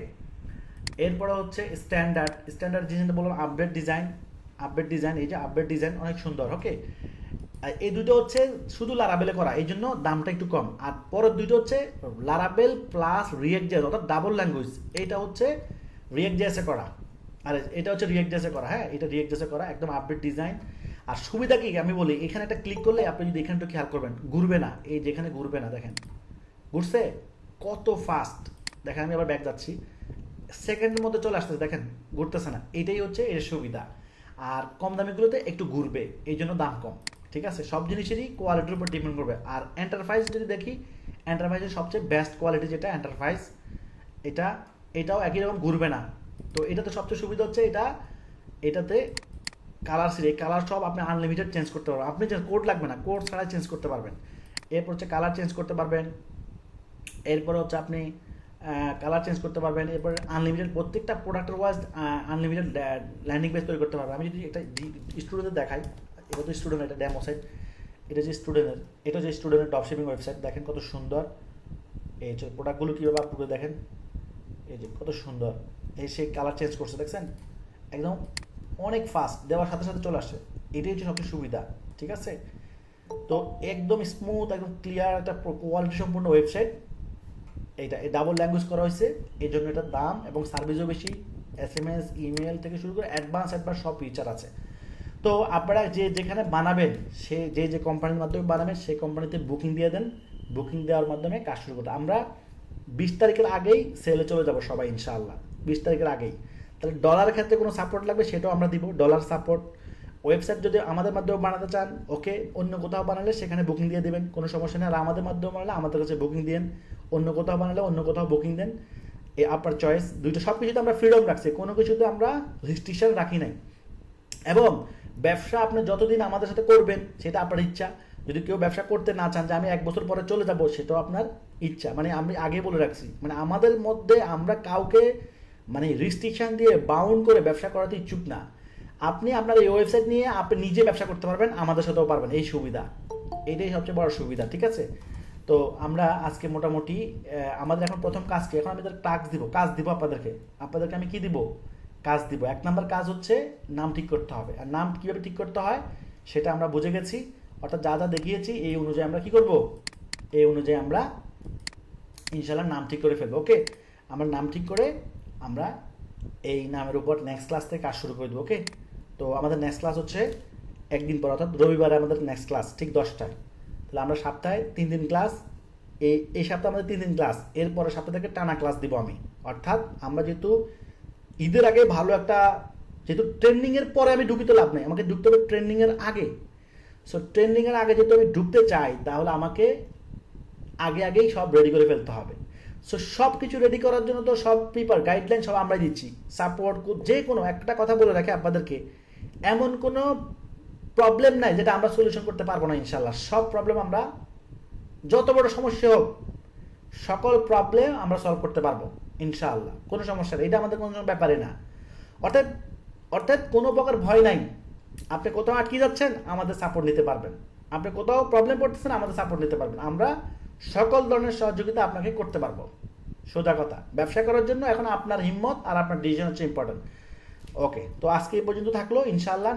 এরপরে হচ্ছে স্ট্যান্ডার্ড ডিজাইন বললাম, আপডেট ডিজাইন। এই যে আপডেট ডিজাইন অনেক সুন্দর। ওকে, এই দুটো হচ্ছে শুধু লারাবেলে করা, এই জন্য দামটা একটু কম। আর পরের দুটো হচ্ছে লারাবেল প্লাস রিয়েক্ট জেএস, অর্থাৎ ডাবল ল্যাঙ্গুয়েজ। এইটা হচ্ছে রিয়েক্ট জেএসে করা, আর এটা হচ্ছে রিয়েক্ট জেএসে করা। হ্যাঁ, এটা রিয়েক্ট জেএসে করা, একদম আপডেট ডিজাইন। আর সুবিধা কি আমি বলি, এখানে একটা ক্লিক করলে আপনি যদি এখানে একটু খেয়াল করবেন, ঘুরবে না, এই যেখানে ঘুরবে না, দেখেন ঘুরছে কত ফাস্ট। দেখেন আমি আবার ব্যাক যাচ্ছি, সেকেন্ডের মধ্যে চলে আসতেছে, দেখেন ঘুরতেছে না। এটাই হচ্ছে এর সুবিধা। আর কম দামিগুলোতে একটু ঘুরবে, এই জন্য দাম কম। ঠিক আছে, সব জিনিসেরই কোয়ালিটির উপর ডিপেন্ড করবে। আর এন্টারপ্রাইজ যদি দেখি, এন্টারপ্রাইজের সবচেয়ে বেস্ট কোয়ালিটি যেটা এন্টারপ্রাইজ, এটাও একই রকম ঘুরবে না। তো এটাতে সবচেয়ে সুবিধা হচ্ছে এটাতে কালার সিরিজ, কালার সব আপনি আনলিমিটেড চেঞ্জ করতে পারবেন। আপনি কোড লাগবে না, কোড ছাড়াই চেঞ্জ করতে পারবেন। এরপর হচ্ছে কালার চেঞ্জ করতে পারবেন। এরপর হচ্ছে আপনি কালার চেঞ্জ করতে পারবেন। এরপর আনলিমিটেড প্রত্যেকটা প্রোডাক্টের ওয়াইজ আনলিমিটেড ল্যান্ডিং পেজ তৈরি করতে পারবেন। আমি যদি একটা স্টুডেন্টদের দেখাই, এটা তো স্টুডেন্ট, এটা ডেমো সাইট, এটা যে স্টুডেন্টের ড্রপশিপিং ওয়েবসাইট, দেখেন কত সুন্দর। এই যে প্রোডাক্টগুলো কীভাবে আপ করে দেখেন, এই যে কত সুন্দর। এই সে কালার চেঞ্জ করছে, দেখছেন একদম অনেক ফাস্ট, দেওয়ার সাথে সাথে চলে আসে। এটাই হচ্ছে সবচেয়ে সুবিধা। ঠিক আছে, তো একদম স্মুথ, একদম ক্লিয়ার একটা কোয়ালিটি সম্পূর্ণ ওয়েবসাইট। এইটা ডাবল ল্যাঙ্গুয়েজ করা হয়েছে, এই জন্য এটার দাম এবং সার্ভিসও বেশি। SMS, ইমেল থেকে শুরু করে অ্যাডভান্স সব ফিচার আছে। তো আপনারা যেখানে বানাবেন, যে কোম্পানির মাধ্যমে বানাবেন সেই কোম্পানিতে বুকিং দিয়ে দেন। বুকিং দেওয়ার মাধ্যমে কাজ শুরু করতে, আমরা 20 তারিখের আগেই সেলে চলে যাব সবাই ইনশাআল্লাহ, 20 তারিখের আগেই। তাহলে ডলারের ক্ষেত্রে কোনো সাপোর্ট লাগবে সেটাও আমরা দিব, ডলার সাপোর্ট। ওয়েবসাইট যদি আমাদের মাধ্যমে বানাতে চান, ওকে, অন্য কোথাও বানালে সেখানে বুকিং দিয়ে দেবেন, কোনো সমস্যা নেই। আর আমাদের মাধ্যমে বানালে আমাদের কাছে বুকিং দেন, অন্য কোথাও বানালে অন্য কোথাও বুকিং দেন, এই আপনার চয়েস। দুইটা সব কিছুতে আমরা ফ্রিডম রাখছি, কোনো কিছুতে আমরা রেস্ট্রিকশন রাখি নাই। এবং ব্যবসা আপনি যতদিন আমাদের সাথে করবেন সেটা আপনার ইচ্ছা। যদি কেউ ব্যবসা করতে না চান যে আমি 1 বছর পরে চলে যাব, সেটাও আপনার ইচ্ছা। মানে আমি আগে বলে রাখছি, মানে আমাদের মধ্যে আমরা কাউকে মানে রিস্ট্রিকশন দিয়ে বাউন্ড করে ব্যবসা করাতে ইচ্ছুক না। আপনি আপনার এই ওয়েবসাইট নিয়ে আপনি নিজে ব্যবসা করতে পারবেন, আমাদের সাথেও পারবেন, এই সুবিধা, এটাই সবচেয়ে বড় সুবিধা। ঠিক আছে, তো আমরা আজকে মোটামুটি আমাদের এখন প্রথম কাজ কি, এখন আমাদের কাজ দিব আপনাদেরকে আমি কি দিব, কাজ দিব। 1 নম্বর কাজ হচ্ছে নাম ঠিক করতে হবে। আর নাম কীভাবে ঠিক করতে হয় সেটা আমরা বুঝে গেছি, অর্থাৎ যা দেখিয়েছি এই অনুযায়ী আমরা কি করব, এই অনুযায়ী আমরা ইনশাল্লাহ নাম ঠিক করে ফেলবো। ওকে, আমরা নাম ঠিক করে আমরা এই নামের উপর নেক্সট ক্লাস থেকে কাজ শুরু করে দেবো। ওকে, তো আমাদের নেক্সট ক্লাস হচ্ছে একদিন পর, অর্থাৎ রবিবারে আমাদের নেক্সট ক্লাস ঠিক 10টায়। তাহলে আমরা সপ্তাহে 3 দিন ক্লাস, এই সপ্তাহে আমাদের 3 দিন ক্লাস, এরপরে সপ্তাহ থেকে টানা ক্লাস দিব আমি। অর্থাৎ আমরা যেহেতু ঈদের আগে ভালো একটা, যেহেতু ট্রেন্ডিংয়ের পরে আমি ঢুকিতে লাভ নেই, আমাকে ঢুকতে হবে ট্রেন্ডিংয়ের আগে। সো ট্রেন্ডিংয়ের আগে যেহেতু আমি ঢুকতে চাই, তাহলে আমাকে আগেই সব রেডি করে ফেলতে হবে। সো সব কিছু রেডি করার জন্য তো সব গাইডলাইন সব আমরাই দিচ্ছি, সাপোর্ট। যে কোনো একটা কথা বলে রাখি আপনাদেরকে, এমন কোনো প্রবলেম নাই যেটা আমরা সলিউশন করতে পারবো না ইনশাল্লাহ। সব প্রবলেম আমরা, যত বড় সমস্যা হোক, সকল প্রবলেম আমরা সলভ করতে পারবো ইনশাআল্লাহ, কোনো সমস্যা নেই। এটা আমাদের কোনো ব্যাপারে না। অর্থাৎ কোনো প্রকার ভয় নাই। আপনি কোথাও আটকে যাচ্ছেন, আমাদের সাপোর্ট নিতে পারবেন। আপনি কোথাও প্রবলেম পড়তেছেন, আমাদের সাপোর্ট নিতে পারবেন, আমরা সকল ধরনের সহযোগিতা আপনাকে করতে পারবো। সোজা কথা, ব্যবসা করার জন্য এখন আপনার হিম্মত আর আপনার ডিসিশন হচ্ছে ইম্পর্টেন্ট। ওকে, তো আজকে এই পর্যন্ত থাকলো, ইনশাআল্লাহ